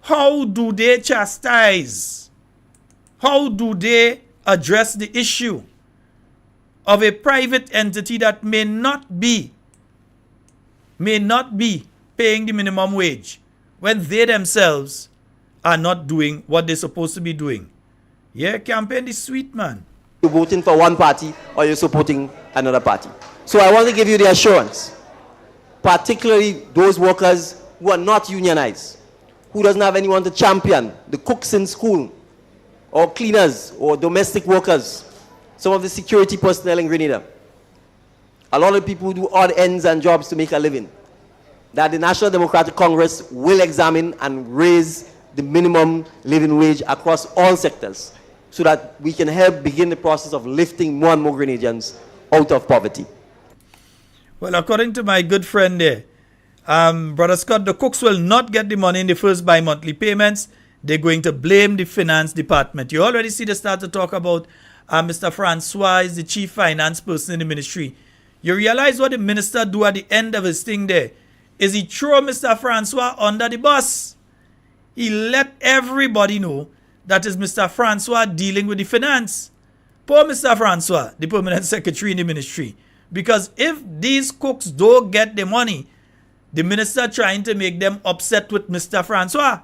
How do they chastise? How do they address the issue of a private entity that may not be paying the minimum wage when they themselves are not doing what they're supposed to be doing? Yeah, campaign is sweet, man. You're voting for one party or you're supporting another party. So I want to give you the assurance, particularly those workers who are not unionized, who doesn't have anyone to champion, the cooks in school, or cleaners, or domestic workers, some of the security personnel in Grenada, a lot of people who do odd ends and jobs to make a living, that the National Democratic Congress will examine and raise the minimum living wage across all sectors so that we can help begin the process of lifting more and more Grenadians out of poverty. Well, according to my good friend there, Brother Scott, the cooks will not get the money in the first bi-monthly payments. They're going to blame the finance department. You already see the start to talk about Mr. Francois is the chief finance person in the ministry. You realize what the minister do at the end of his thing there? Is he throw Mr. Francois under the bus. He let everybody know that is Mr. Francois dealing with the finance. Poor Mr. Francois, the permanent secretary in the ministry. Because if these cooks don't get the money, the minister trying to make them upset with Mr. Francois.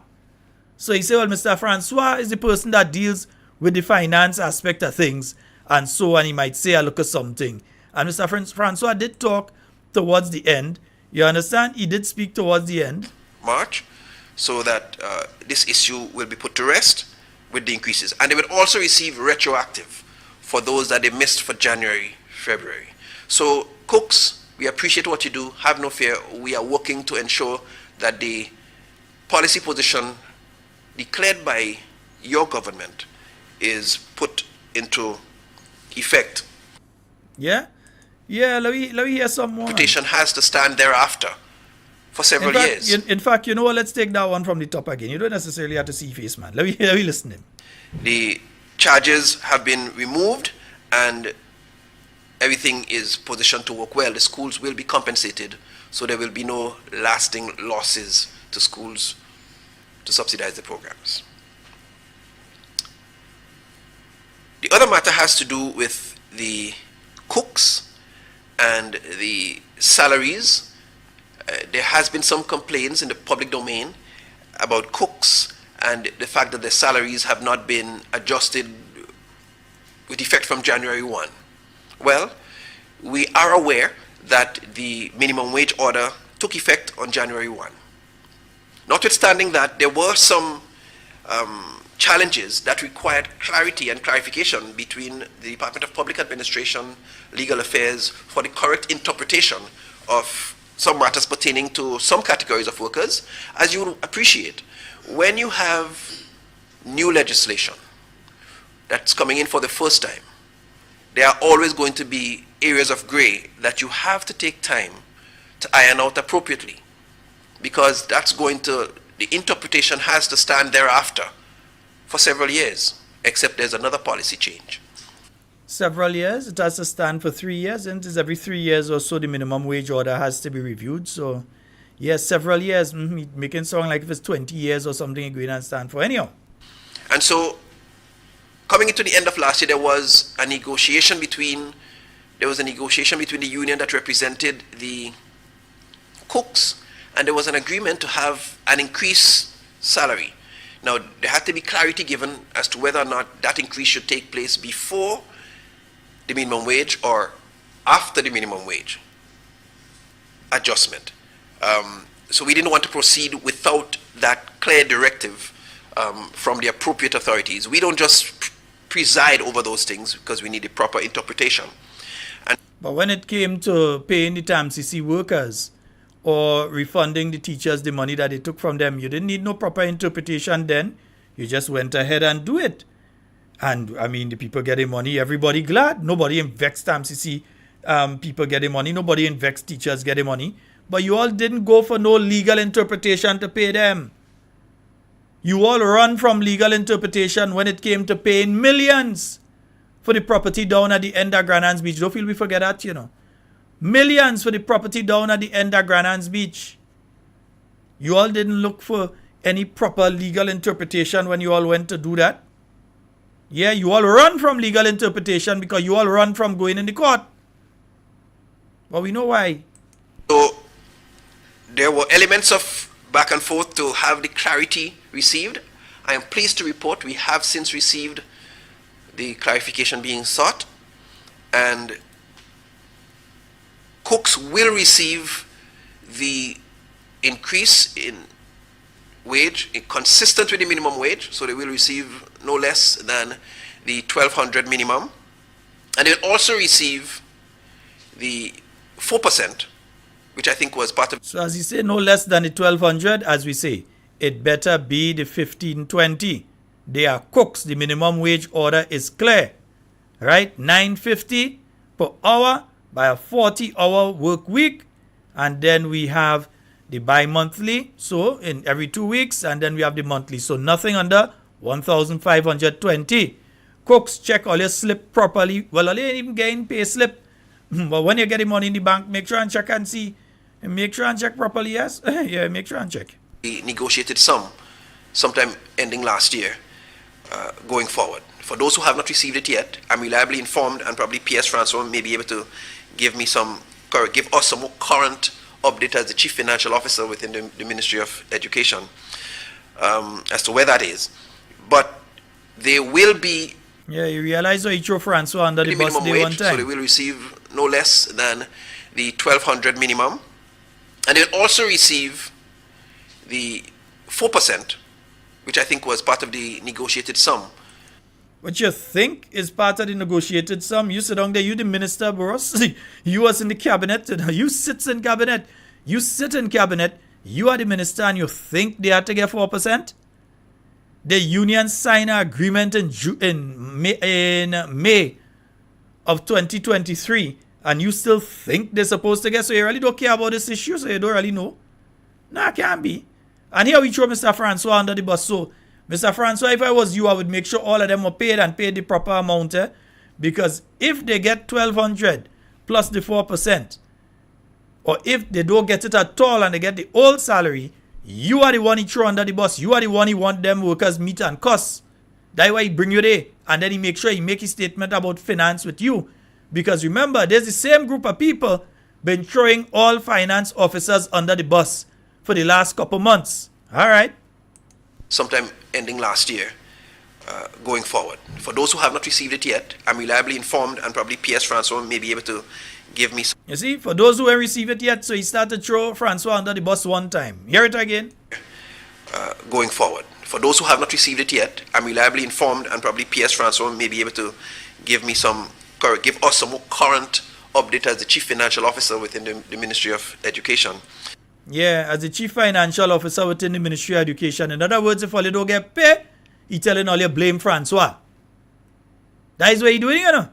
So he said, well, Mr. Francois is the person that deals with the finance aspect of things. And so on, he might say a look at something. And Mr. Francois did talk towards the end. You understand? He did speak towards the end. March, so that this issue will be put to rest with the increases. And they will also receive retroactive for those that they missed for January, February. So cooks, we appreciate what you do. Have no fear. We are working to ensure that the policy position declared by your government is put into effect. Yeah? Yeah, let me hear some more. Reputation has to stand thereafter for several years. In fact, you know what? Let's take that one from the top again. You don't necessarily have to see face, man. Let me listen to him. The charges have been removed and everything is positioned to work well. The schools will be compensated, so there will be no lasting losses to schools to subsidize the programs. The other matter has to do with the cooks and the salaries. There has been some complaints in the public domain about cooks and the fact that their salaries have not been adjusted with effect from January 1. Well, we are aware that the minimum wage order took effect on January 1. Notwithstanding that, there were some challenges that required clarity and clarification between the Department of Public Administration, Legal Affairs, for the correct interpretation of some matters pertaining to some categories of workers. As you will appreciate, when you have new legislation that's coming in for the first time, there are always going to be areas of gray that you have to take time to iron out appropriately, because that's going to, the interpretation has to stand thereafter for several years, except there's another policy change. Several years? It has to stand for 3 years, and it's every 3 years or so the minimum wage order has to be reviewed. So, yes, several years, making sound like if it's 20 years or something, it's going to stand for anyhow. And so, coming into the end of last year, there was a negotiation between the union that represented the cooks, and there was an agreement to have an increased salary. Now, there had to be clarity given as to whether or not that increase should take place before the minimum wage or after the minimum wage adjustment. So we didn't want to proceed without that clear directive from the appropriate authorities. We don't just preside over those things because we need a proper interpretation. But when it came to paying the Tamcc workers or refunding the teachers the money that they took from them, you didn't need no proper interpretation then. You just went ahead and do it. And I mean, the people getting money, everybody glad. Nobody in vexed Tamcc people getting money. Nobody in vexed teachers getting money. But you all didn't go for no legal interpretation to pay them. You all run from legal interpretation when it came to paying millions for the property down at the end of Grenada's Beach. Don't feel we forget that, you know. Millions for the property down at the end of Grenada's Beach. You all didn't look for any proper legal interpretation when you all went to do that. Yeah, you all run from legal interpretation because you all run from going in the court. But we know why. So there were elements of back and forth to have the clarity received. I am pleased to report we have since received the clarification being sought, and cooks will receive the increase in wage consistent with the minimum wage, so they will receive no less than the 1,200 minimum, and they'll also receive the 4%, which I think was part of. So as you say, no less than the 1,200, as we say, it better be the 1,520. They are cooks. The minimum wage order is clear, right? $9.50 per hour by a 40-hour work week, and then we have the bi-monthly, so in every 2 weeks, and then we have the monthly, so nothing under 1,520. Cooks, check all your slip properly. Well, you ain't even getting pay slip, but when you get the money in the bank, make sure and check and see. And make sure and check properly, yes? Yeah, make sure and check. The negotiated sum sometime ending last year, going forward. For those who have not received it yet, I'm reliably informed, and probably PS Francois may be able to give us some more current update as the Chief Financial Officer within the Ministry of Education as to where that is. But they will be... Yeah, you realize how you throw Francois under the bus day one time. So they will receive no less than the 1,200 minimum, and they'll also receive the 4%, which I think was part of the negotiated sum. What you think is part of the negotiated sum? You sit down there, you the minister, bros. You was in the cabinet, you sit in cabinet. You sit in cabinet, you are the minister, and you think they have to get 4%? The union signed an agreement in May of 2023, and you still think they're supposed to get, so you really don't care about this issue, so you don't really know? Nah, can't be. And here we throw Mr. Francois under the bus. So, Mr. Francois, if I was you, I would make sure all of them were paid and paid the proper amount. Because if they get 1,200 plus the 4%, or if they don't get it at all and they get the old salary, you are the one he throw under the bus. You are the one he want them workers meet and cuss. That's why he bring you there. And then he make sure he make his statement about finance with you. Because remember, there's the same group of people been throwing all finance officers under the bus for the last couple months. All right. Sometime ending last year, going forward. For those who have not received it yet, I'm reliably informed, and probably PS Francois may be able to give me some. You see, for those who haven't received it yet, so he started to throw Francois under the bus one time. Hear it again. Going forward. For those who have not received it yet, I'm reliably informed, and probably PS Francois may be able to give us some more current update as the Chief Financial Officer within the Ministry of Education. Yeah, as the Chief Financial Officer within the Ministry of Education. In other words, if all you don't get paid, he telling all you blame Francois. That is what he doing, you know.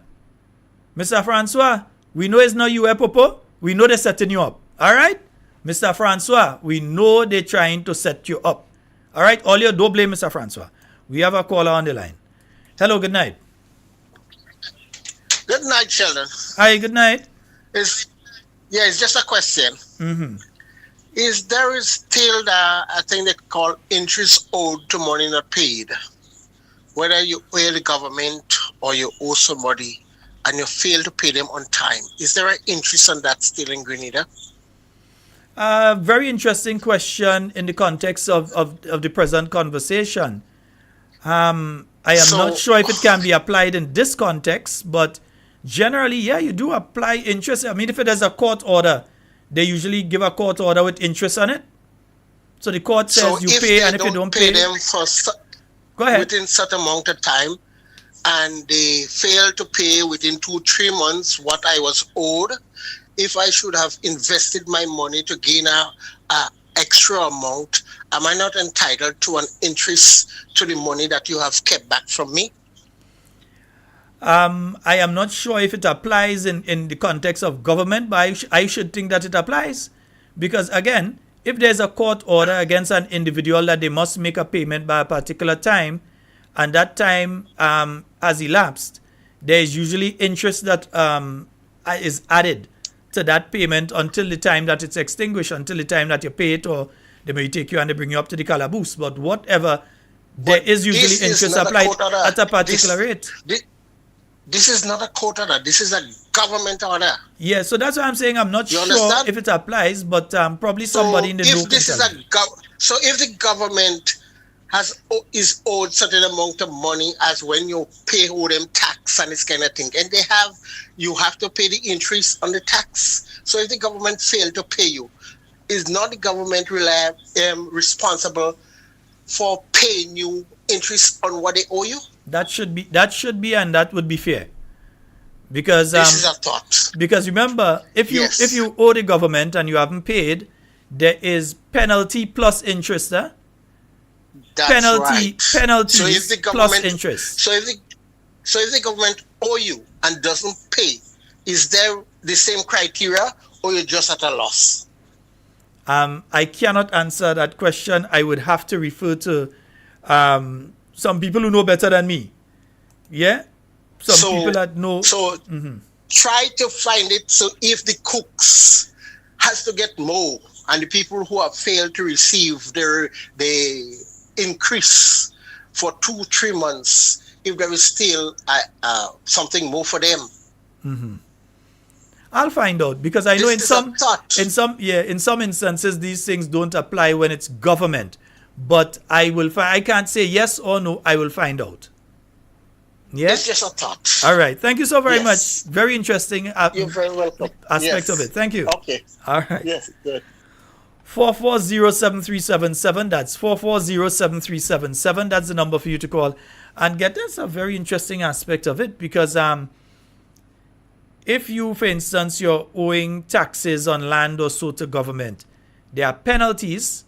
Mr. Francois, we know it's not you, Popo. We know they're setting you up. All right? Mr. Francois, we know they're trying to set you up. All right? All you don't blame Mr. Francois. We have a caller on the line. Hello, good night. Good night, Sheldon. Hi, good night. It's just a question. Mm-hmm. Is there still a thing they call interest owed to money not paid? Whether you owe the government or you owe somebody and you fail to pay them on time. Is there an interest on that still in Grenada? Very interesting question in the context of the present conversation. I am not sure if it can be applied in this context, but generally, yeah, you do apply interest. I mean, if it is a court order, they usually give a court order with interest on it. So the court says you pay, and if you don't pay them for go ahead. within certain amount of time, and they fail to pay within 2-3 months what I was owed, if I should have invested my money to gain a extra amount, am I not entitled to an interest to the money that you have kept back from me? I am not sure if it applies in the context of government, but I should think that it applies. Because again, if there's a court order against an individual that they must make a payment by a particular time, and that time has elapsed, there is usually interest that is added to that payment until the time that it's extinguished, until the time that you pay it, or they may take you and they bring you up to the calaboose. But whatever, there is usually interest applied at a particular rate. This is not a court order. This is a government order. Yeah, so that's why I'm saying I'm not sure if it applies, but probably somebody in the know can tell me. So if the government is owed certain amount of money as when you pay owe them tax and this kind of thing, and you have to pay the interest on the tax. So if the government fail to pay you, is not the government responsible for paying you interest on what they owe you? That should be, and that would be fair. Because this is a thought. Because remember, if you owe the government and you haven't paid, there is penalty plus interest. That's penalty right. plus interest. So if the government owe you and doesn't pay, is there the same criteria, or you're just at a loss? I cannot answer that question. I would have to refer to some people who know better than me. Yeah? People that know. So try to find it. So if the cooks has to get more, and the people who have failed to receive the increase for 2-3 months, if there is still something more for them. Mm-hmm. I'll find out, because I know in some instances these things don't apply when it's government. But I can't say yes or no. I will find out. Yeah? It's just a thought. All right. Thank you so very much. Very interesting You're very welcome. aspect of it. Thank you. Okay. All right. Yes, good. 440-7377. That's 440-7377. That's the number for you to call and get. That's a very interesting aspect of it, because if you, for instance, you're owing taxes on land or so to government, there are penalties.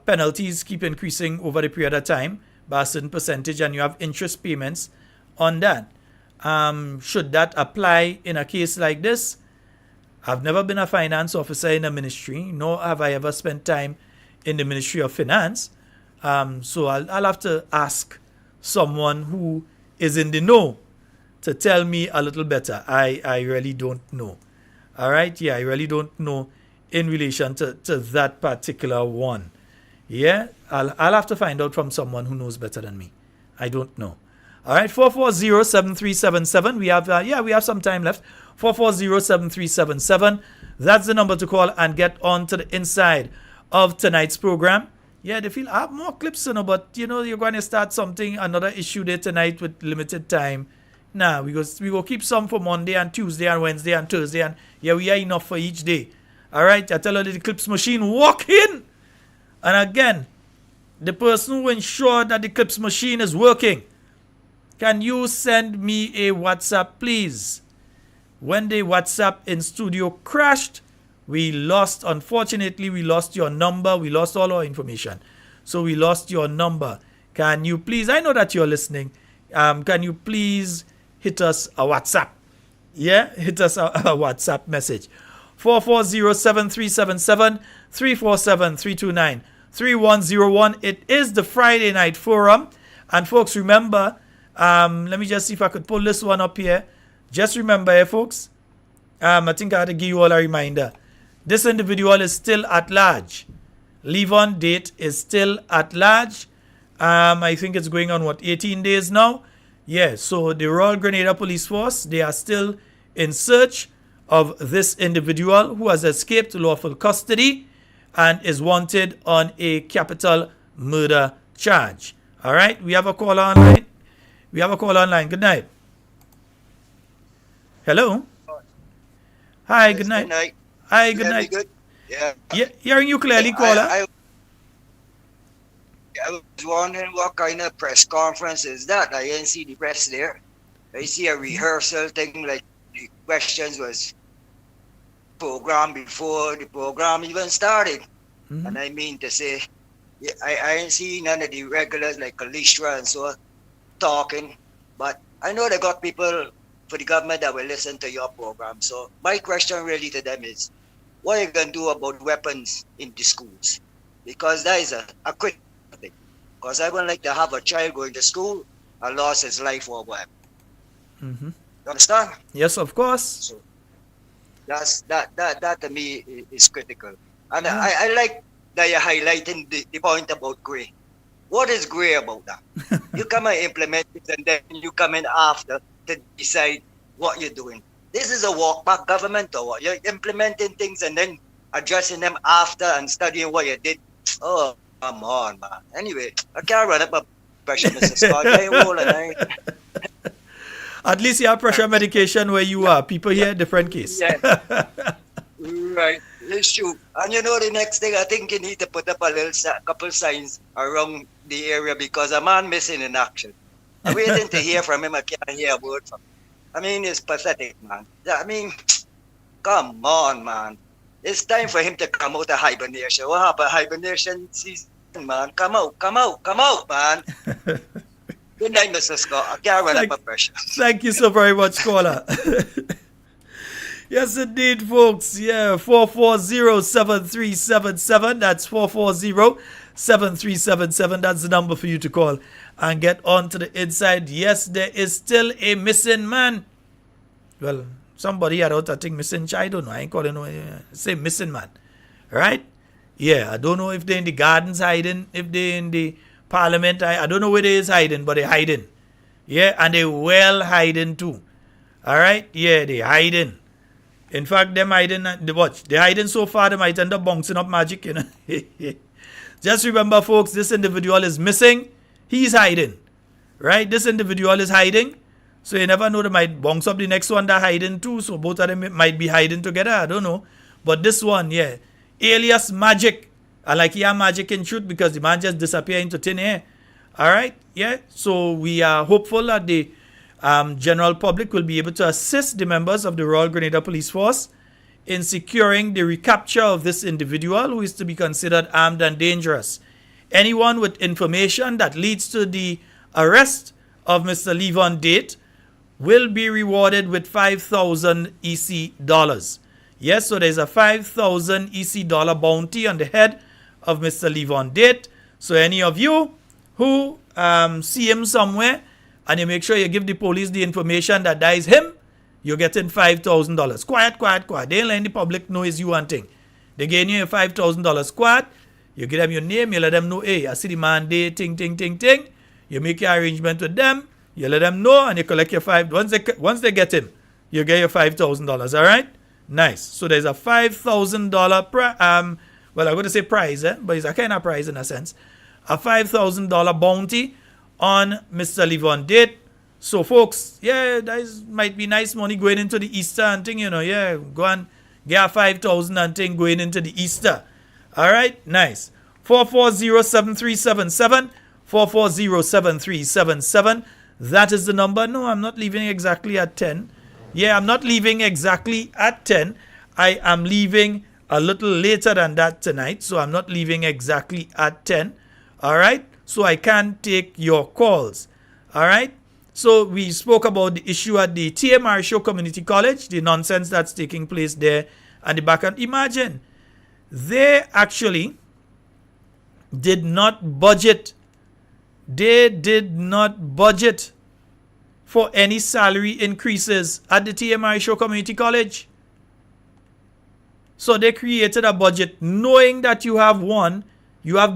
Penalties keep increasing over the period of time by a certain percentage, and you have interest payments on that. Should that apply in a case like this? I've never been a finance officer in a ministry, nor have I ever spent time in the Ministry of Finance. So I'll have to ask someone who is in the know to tell me a little better. I really don't know. All right? Yeah, I really don't know in relation to that particular one. Yeah, I'll have to find out from someone who knows better than me. I don't know. All right, 440-7377. We have some time left. 440-7377. That's the number to call and get on to the inside of tonight's program. Yeah, they feel I have more clips, but you're going to start another issue there tonight with limited time. Nah, we go keep some for Monday and Tuesday and Wednesday and Thursday, and we are enough for each day. All right, I tell you, the clips machine walk in. And again, the person who ensure that the clips machine is working, can you send me a WhatsApp, please? When the WhatsApp in studio crashed, unfortunately, we lost your number. We lost all our information. So we lost your number. Can you please, I know that you're listening. Can you please hit us a WhatsApp? Yeah, hit us a WhatsApp message. 440-7377, 347-329-3101. It is the Friday Night Forum. And folks, remember, let me just see if I could pull this one up here. Just remember, folks, I think I had to give you all a reminder. This individual is still at large. Leave-on date is still at large. I think it's going on, 18 days now? Yeah, so the Royal Grenada Police Force, they are still in search of this individual who has escaped lawful custody and is wanted on a capital murder charge. All right, we have a call online. Good night. Hello. Hi, good night. Hi, good night. Good. Yeah. Hearing you clearly, caller. I was wondering what kind of press conference is that? I didn't see the press there. I see a rehearsal thing, like the questions was programmed before the program even started. Mm-hmm. And I mean to say, I didn't see none of the regulars like Kalistra and so talking. But I know they got people for the government that will listen to your program. So my question really to them is, what are you going to do about weapons in the schools? Because that is a critical thing. Because I wouldn't like to have a child going to school and lost his life or whatever. Mm-hmm. You understand? Yes, of course. So that to me is critical. And I like that you're highlighting the point about grey. What is grey about that? You come and implement it, and then you come in after to decide what you're doing. This is a walk-back government, or what? You're implementing things and then addressing them after and studying what you did. Oh, Come on, man. Anyway, I can't run up my pressure, Mr. Scott. I ain't rolling, At least you have pressure medication where you are. People here, different case. Yeah. Right. It's true. And you know, the next thing, I think you need to put up a couple signs around the area because a man missing in action. I'm waiting to hear from him. I can't hear a word from him. I mean, it's pathetic, man. I mean, come on, man. It's time for him to come out of hibernation. What happened? Hibernation season, man. Come out, man. Good night, Mr. Scott. I can't run up my pressure. Thank you so very much, caller. Yes, indeed, folks. Yeah, 440-7377. That's 440-7377. That's the number for you to call and get on to the inside. Yes, there is still a missing man. Well, somebody had out, I think, missing child. I don't know. I ain't calling no. Say missing man. Right? Yeah, I don't know if they're in the gardens hiding, if they're in the parliament. I don't know where they is hiding, but they're hiding. Yeah, and they well hiding too. All right? Yeah, they hiding. In fact, them hiding, they're hiding so far, they might end up bouncing up magic, you know. Just remember, folks, this individual is missing. He's hiding. Right? This individual is hiding. So you never know, they might bounce up the next one that hiding too. So both of them might be hiding together. I don't know. But this one, yeah. Alias Magic. I like yeah, magic in truth because the man just disappeared into thin air. All right? Yeah. So we are hopeful that the general public will be able to assist the members of the Royal Grenada Police Force in securing the recapture of this individual who is to be considered armed and dangerous. Anyone with information that leads to the arrest of Mr. Levon Date will be rewarded with 5,000 EC dollars. Yes, so there's a 5,000 EC dollar bounty on the head of Mr. Levon Date. So any of you who see him somewhere and you make sure you give the police the information that is him, you're getting $5,000. Quiet. They ain't letting the public know it's you one thing. They getting you a $5,000 quiet. You give them your name, you let them know, hey, I see the man there, ting. You make your arrangement with them, you let them know, and you collect your once they get him, you get your $5,000, all right? Nice. So there's a $5,000, well, I'm going to say prize, but it's a kind of prize in a sense. A $5,000 bounty on Mr. Levon Date. So, folks, yeah, that might be nice money going into the Easter and thing, you know, yeah, go and get a 5,000 and thing going into the Easter. All right? Nice. 440-7377. 440-7377. That is the number. No, I'm not leaving exactly at 10. Yeah, I'm not leaving exactly at 10. I am leaving a little later than that tonight. So I'm not leaving exactly at 10. All right? So I can't take your calls. All right? So we spoke about the issue at the TMR Show Community College, the nonsense that's taking place there at the back end. Imagine, they actually did not budget. They did not budget for any salary increases at the TMR Show Community College. So they created a budget knowing that you have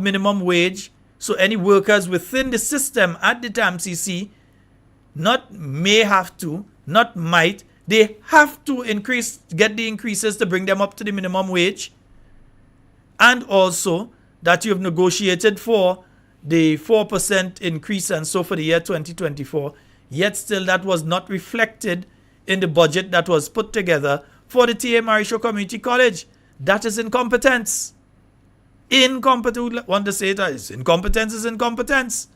minimum wage. So any workers within the system at the Tamcc, not may have to, not might, they have to get the increases to bring them up to the minimum wage. And also that you've negotiated for the 4% increase and so for the year 2024, yet still that was not reflected in the budget that was put together for the TMR Show Community College. That is incompetence. Incompetent, want to say that is incompetence is incompetence.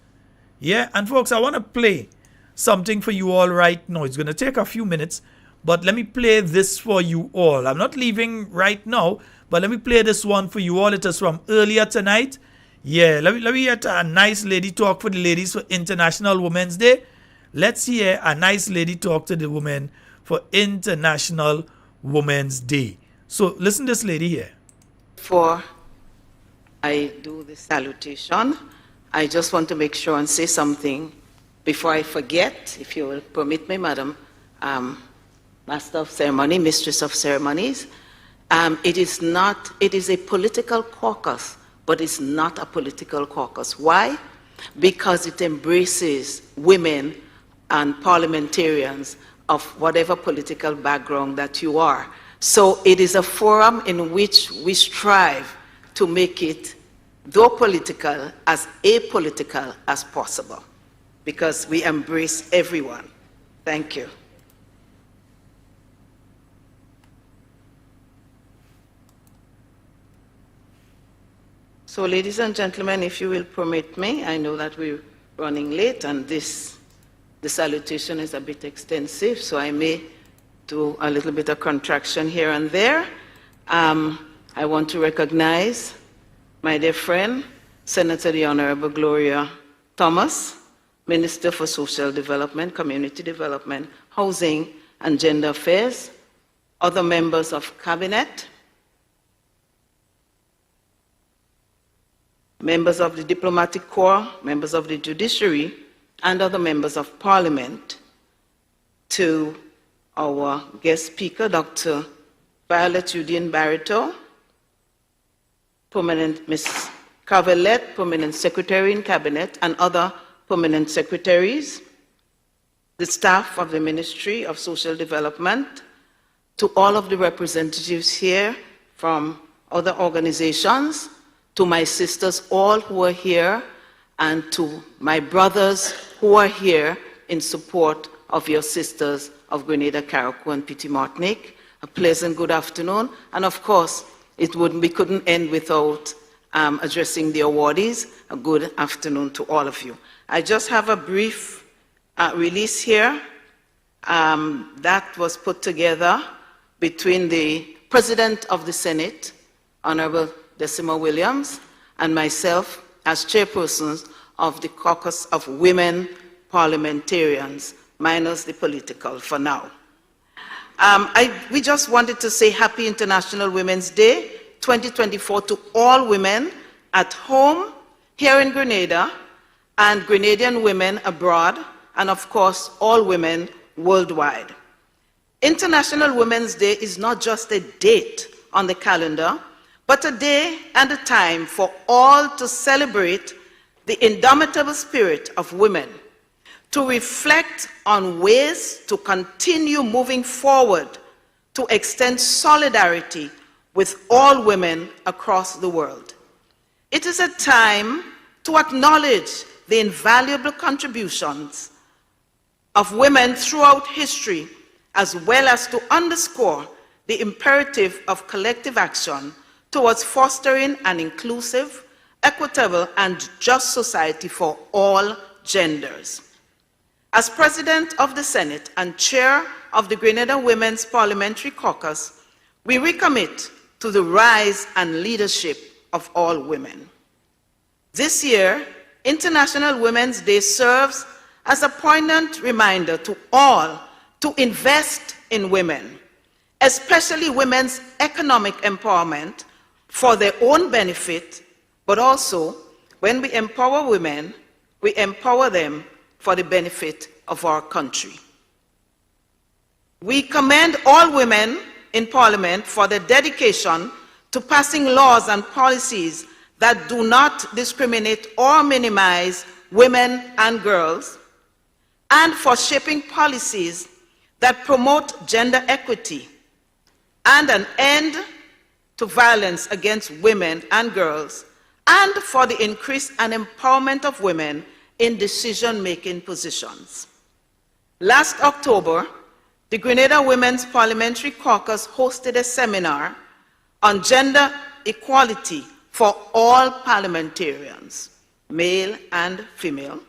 Yeah, and folks, I want to play something for you all right now. It's going to take a few minutes, but let me play this for you all. I'm not leaving right now, but let me play this one for you all. It is from earlier tonight. Yeah, let me get a nice lady talk for the ladies for International Women's Day. Let's hear a nice lady talk to the women for International Women's Day. So listen to this lady here. Before I do the salutation, I just want to make sure and say something before I forget, if you will permit me, Madam Master of Ceremony, Mistress of Ceremonies. It is a political caucus, but it's not a political caucus. Why? Because it embraces women and parliamentarians of whatever political background that you are. So it is a forum in which we strive to make it though political, as apolitical as possible, because we embrace everyone. Thank you. So, ladies and gentlemen, if you will permit me, I know that we're running late and the salutation is a bit extensive, so I may do a little bit of contraction here and there. I want to recognize my dear friend, Senator the Honorable Gloria Thomas, Minister for Social Development, Community Development, Housing and Gender Affairs, other members of Cabinet, members of the Diplomatic Corps, members of the Judiciary, and other members of Parliament, to our guest speaker, Dr. Violet Udine Barito, Ms. Carvelet, Permanent Secretary in Cabinet, and other permanent secretaries, the staff of the Ministry of Social Development, to all of the representatives here from other organizations, to my sisters, all who are here, and to my brothers who are here in support of your sisters of Grenada, Carriacou, and Petit Martinique. A pleasant good afternoon. And of course, we couldn't end without addressing the awardees. A good afternoon to all of you. I just have a brief release here that was put together between the President of the Senate, Honorable Decima Williams, and myself as chairpersons of the Caucus of Women Parliamentarians, minus the political for now. We just wanted to say Happy International Women's Day 2024 to all women at home, here in Grenada, and Grenadian women abroad, and of course, all women worldwide. International Women's Day is not just a date on the calendar, but a day and a time for all to celebrate the indomitable spirit of women, to reflect on ways to continue moving forward, to extend solidarity with all women across the world. It is a time to acknowledge the invaluable contributions of women throughout history, as well as to underscore the imperative of collective action towards fostering an inclusive, equitable, and just society for all genders. As President of the Senate and Chair of the Grenada Women's Parliamentary Caucus, we recommit to the rise and leadership of all women. This year, International Women's Day serves as a poignant reminder to all to invest in women, especially women's economic empowerment for their own benefit, but also when we empower women, we empower them for the benefit of our country. We commend all women in Parliament for their dedication to passing laws and policies that do not discriminate or minimize women and girls, and for shaping policies that promote gender equity and an end to violence against women and girls, and for the increase and empowerment of women in decision-making positions. Last October, the Grenada Women's Parliamentary Caucus hosted a seminar on gender equality for all parliamentarians, male and female.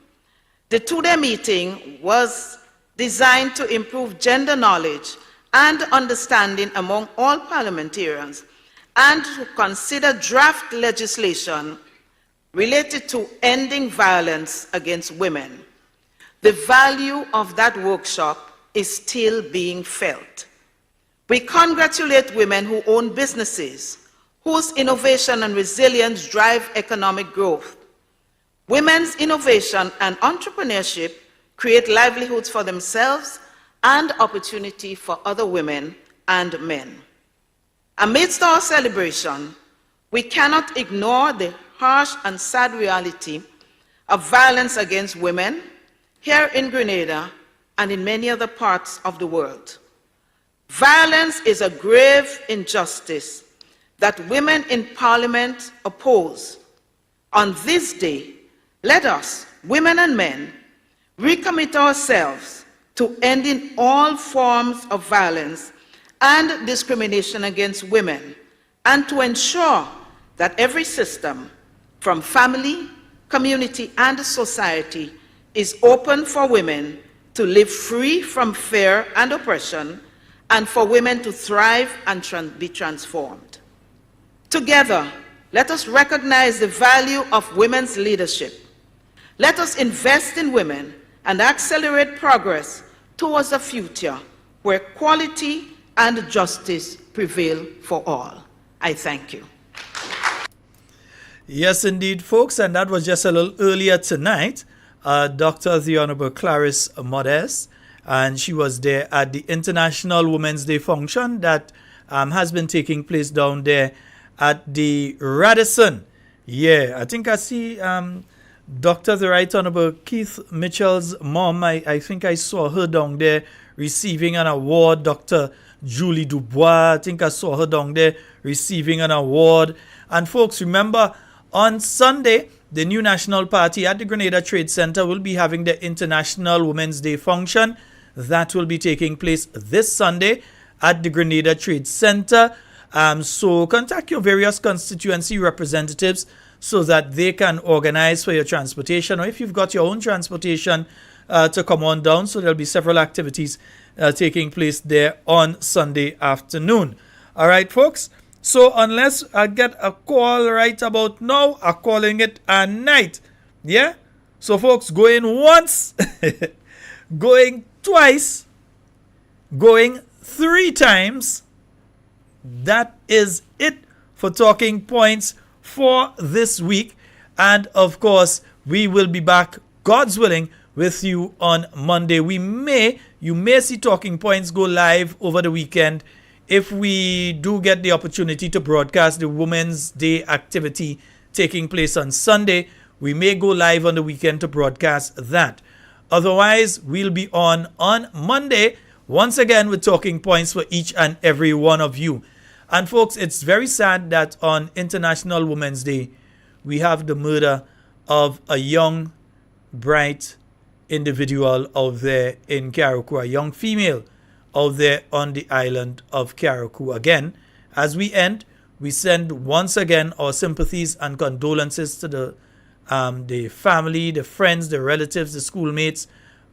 The two-day meeting was designed to improve gender knowledge and understanding among all parliamentarians, and to consider draft legislation related to ending violence against women. The value of that workshop is still being felt. We congratulate women who own businesses, whose innovation and resilience drive economic growth. Women's innovation and entrepreneurship create livelihoods for themselves and opportunity for other women and men. Amidst our celebration, we cannot ignore the harsh and sad reality of violence against women here in Grenada and in many other parts of the world. Violence is a grave injustice that women in Parliament oppose. On this day, let us, women and men, recommit ourselves to ending all forms of violence and discrimination against women, and to ensure that every system, from family, community, and society, is open for women to live free from fear and oppression, and for women to thrive and be transformed. Together, let us recognize the value of women's leadership. Let us invest in women and accelerate progress towards a future where quality and justice prevail for all. I thank you. Yes, indeed, folks, and that was just a little earlier tonight. Dr. the Honorable Clarice Modest, and she was there at the International Women's Day function that has been taking place down there at the Radisson. Yeah, I think I see Dr. the Right Honorable Keith Mitchell's mom. I think I saw her down there receiving an award. Dr. Julie Dubois, I think I saw her down there receiving an award. And folks, remember, on Sunday, the new National Party at the Grenada Trade Center will be having the International Women's Day function. That will be taking place this Sunday at the Grenada Trade Center. So contact your various constituency representatives so that they can organize for your transportation, or if you've got your own transportation to come on down. So there'll be several activities taking place there on Sunday afternoon. All right, folks. So unless I get a call right about now, I'm calling it a night. Yeah? So folks, going once, going twice, going 3 times. That is it for Talking Points for this week. And of course, we will be back, God's willing, with you on Monday. You may see Talking Points go live over the weekend if we do get the opportunity to broadcast the Women's Day activity taking place on Sunday. We may go live on the weekend to broadcast that. Otherwise, we'll be on Monday, once again, with Talking Points for each and every one of you. And folks, it's very sad that on International Women's Day, we have the murder of a young, bright individual out there in Carriacou, a young female out there on the island of Carriacou. Again, as we end, we send once again our sympathies and condolences to the family, the friends, the relatives, the schoolmates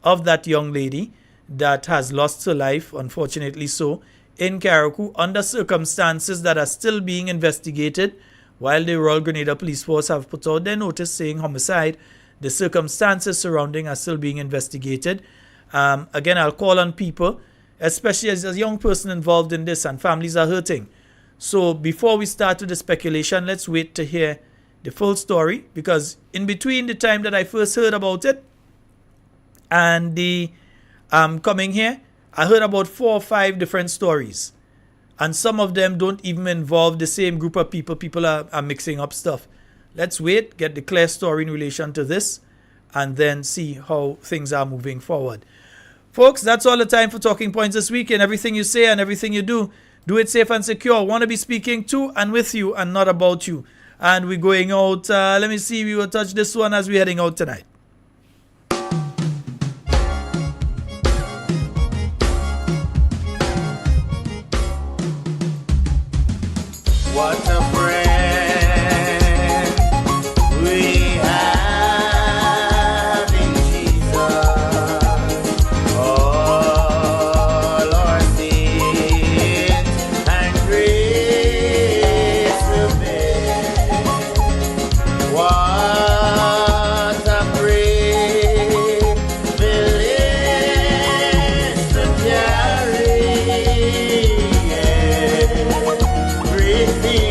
of that young lady that has lost her life, unfortunately so, in Carriacou under circumstances that are still being investigated. While the Royal Grenada Police Force have put out their notice saying homicide, the circumstances surrounding are still being investigated. Again, I'll call on people, especially as a young person involved in this, and families are hurting. So before we start with the speculation, let's wait to hear the full story, because in between the time that I first heard about it and the coming here, I heard about 4 or 5 different stories, and some of them don't even involve the same group of people. People are mixing up stuff. Let's wait, get the clear story in relation to this, and then see how things are moving forward. Folks, that's all the time for Talking Points this week. And everything you say and everything you do it safe and secure. Want to be speaking to and with you and not about you. And we're going out. Let me see. We will touch this one as we're heading out tonight. What a friend we have in Jesus. All our sins and grace to bear. What a privilege to carry. Everything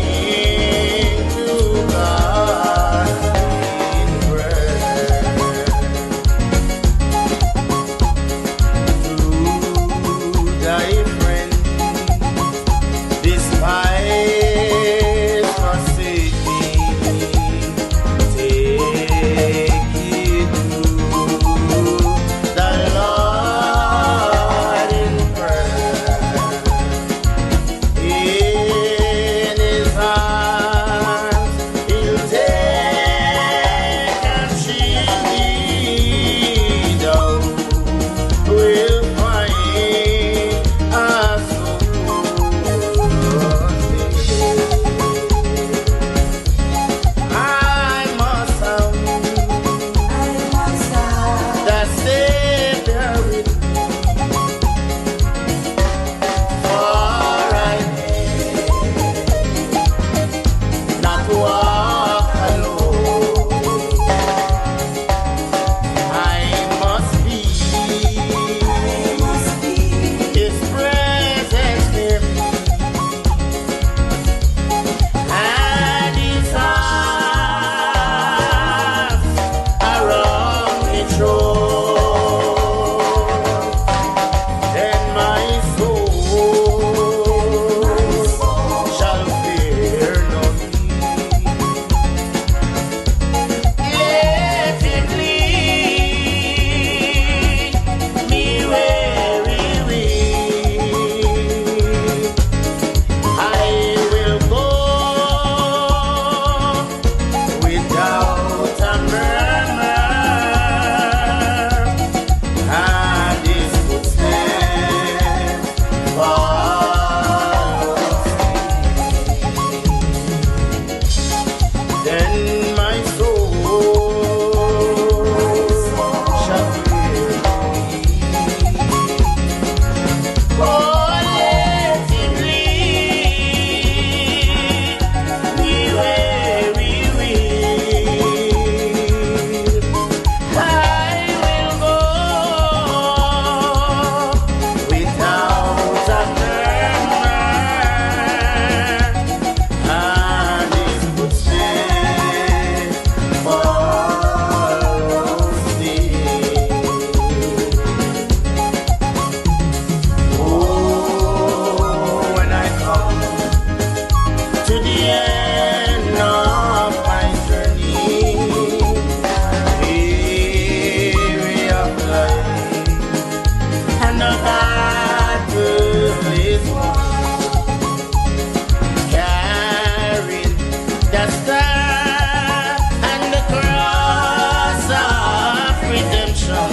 understand, and the cross of redemption.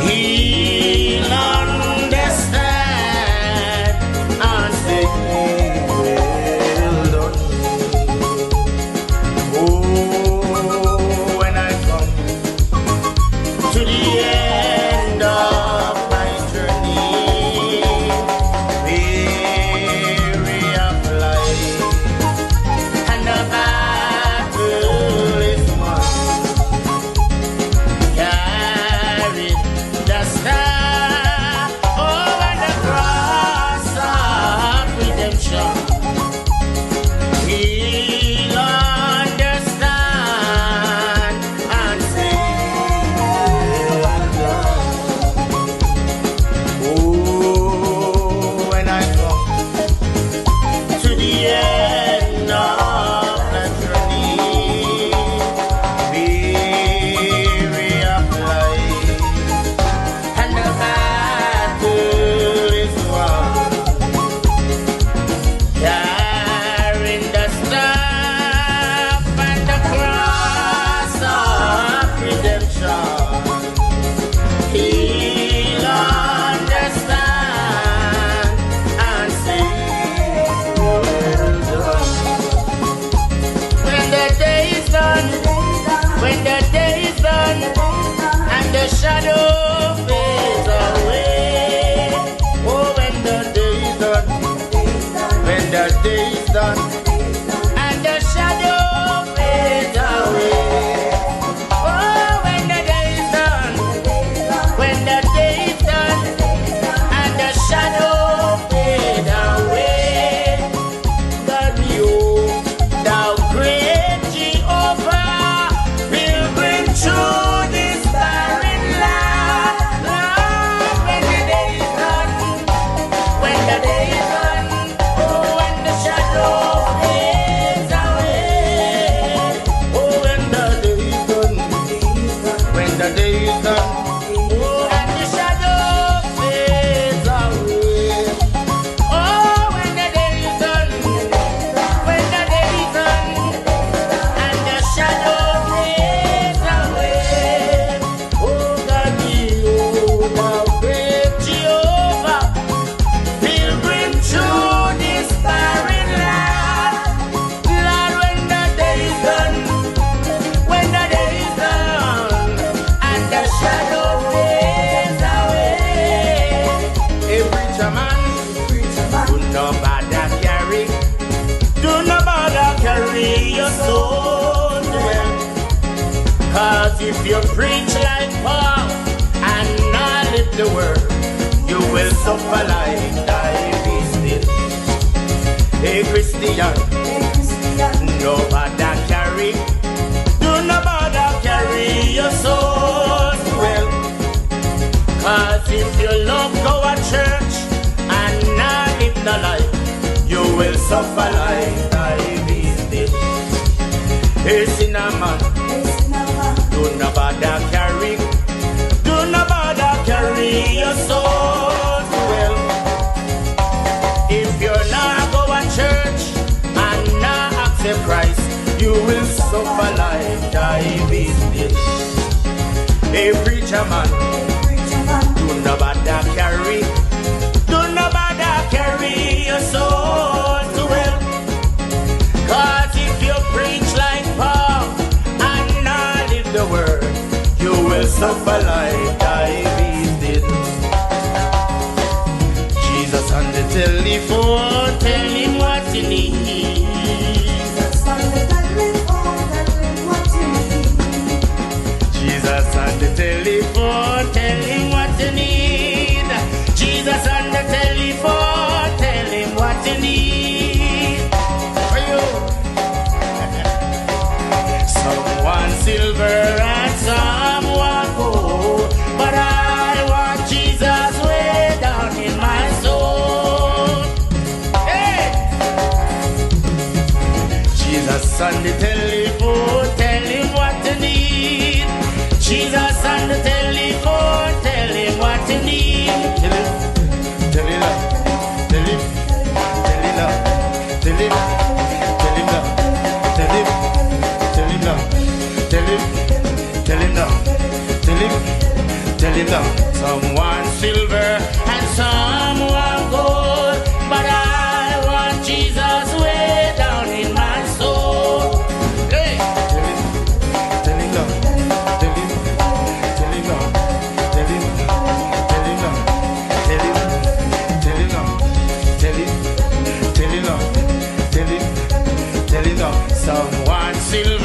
He'll understand and say, well done. Oh, when I come to the end of my journey, weary of life, and the battle is won. Carry the star over the cross of redemption. He'll understand and say, well done. Oh, when I come to the end of the journey, weary of life, and the battle is won. Carrying the staff and the cross of redemption, he'll understand and say, well done. When the day is done, when the day is done, and the shadow fades away. Oh, when the day is done, when the day is done, and the shadow fades away. Oh, when the day is done, when the day is done, and the shadow fades away. God, you, thou great Jehovah, will bring through this barren land. Lord, when the day is done, when the day is done, oh, when the shadow fades away. Oh, when the day is done, when the day is done, oh, and the shadow fades away. Oh, when the day is done, when the day is done, and the shadow fades away. Oh, God, you, thou great Jehovah, will bring through this barren land. Lord, when the day is done, when the day is done, and the shadow fades away. Hey, preacher man, do no bother carry, do no bother carry your soul well. 'Cause if you preach like Paul and not live the word, you will suffer like diabetes. Hey, Christian, no bother carry, do no bother carry your soul well. 'Cause if you love go to church and not live the life, you will suffer like diabetes. Hey, cinnamon, do no bother carry, do no bother carry your soul well. If you're not go to church and not accept Christ, you will suffer like diabetes. Hey, preacher man, do no bother carry, do no bother carry your soul well. 'Cause if you preach like Paul and not live the word, you will suffer like diabetes. Jesus on the telephone, tell him what you need. Jesus on the telephone, tell him what you need. Jesus on the telephone, tell him what you need. For you, someone silver and someone gold, but I want Jesus way down in my soul. Hey, Jesus on the telephone, tell him what you need. Jesus on the telephone, tell him what you need. Tell him, tell him, tell him, tell him, tell him, tell him, it loud. Some want silver and some want gold, but I want Jesus way down in my soul. Hey, tell him loud, tell him loud, tell him loud, tell him loud, tell him loud, tell him loud, tell him loud. Some want silver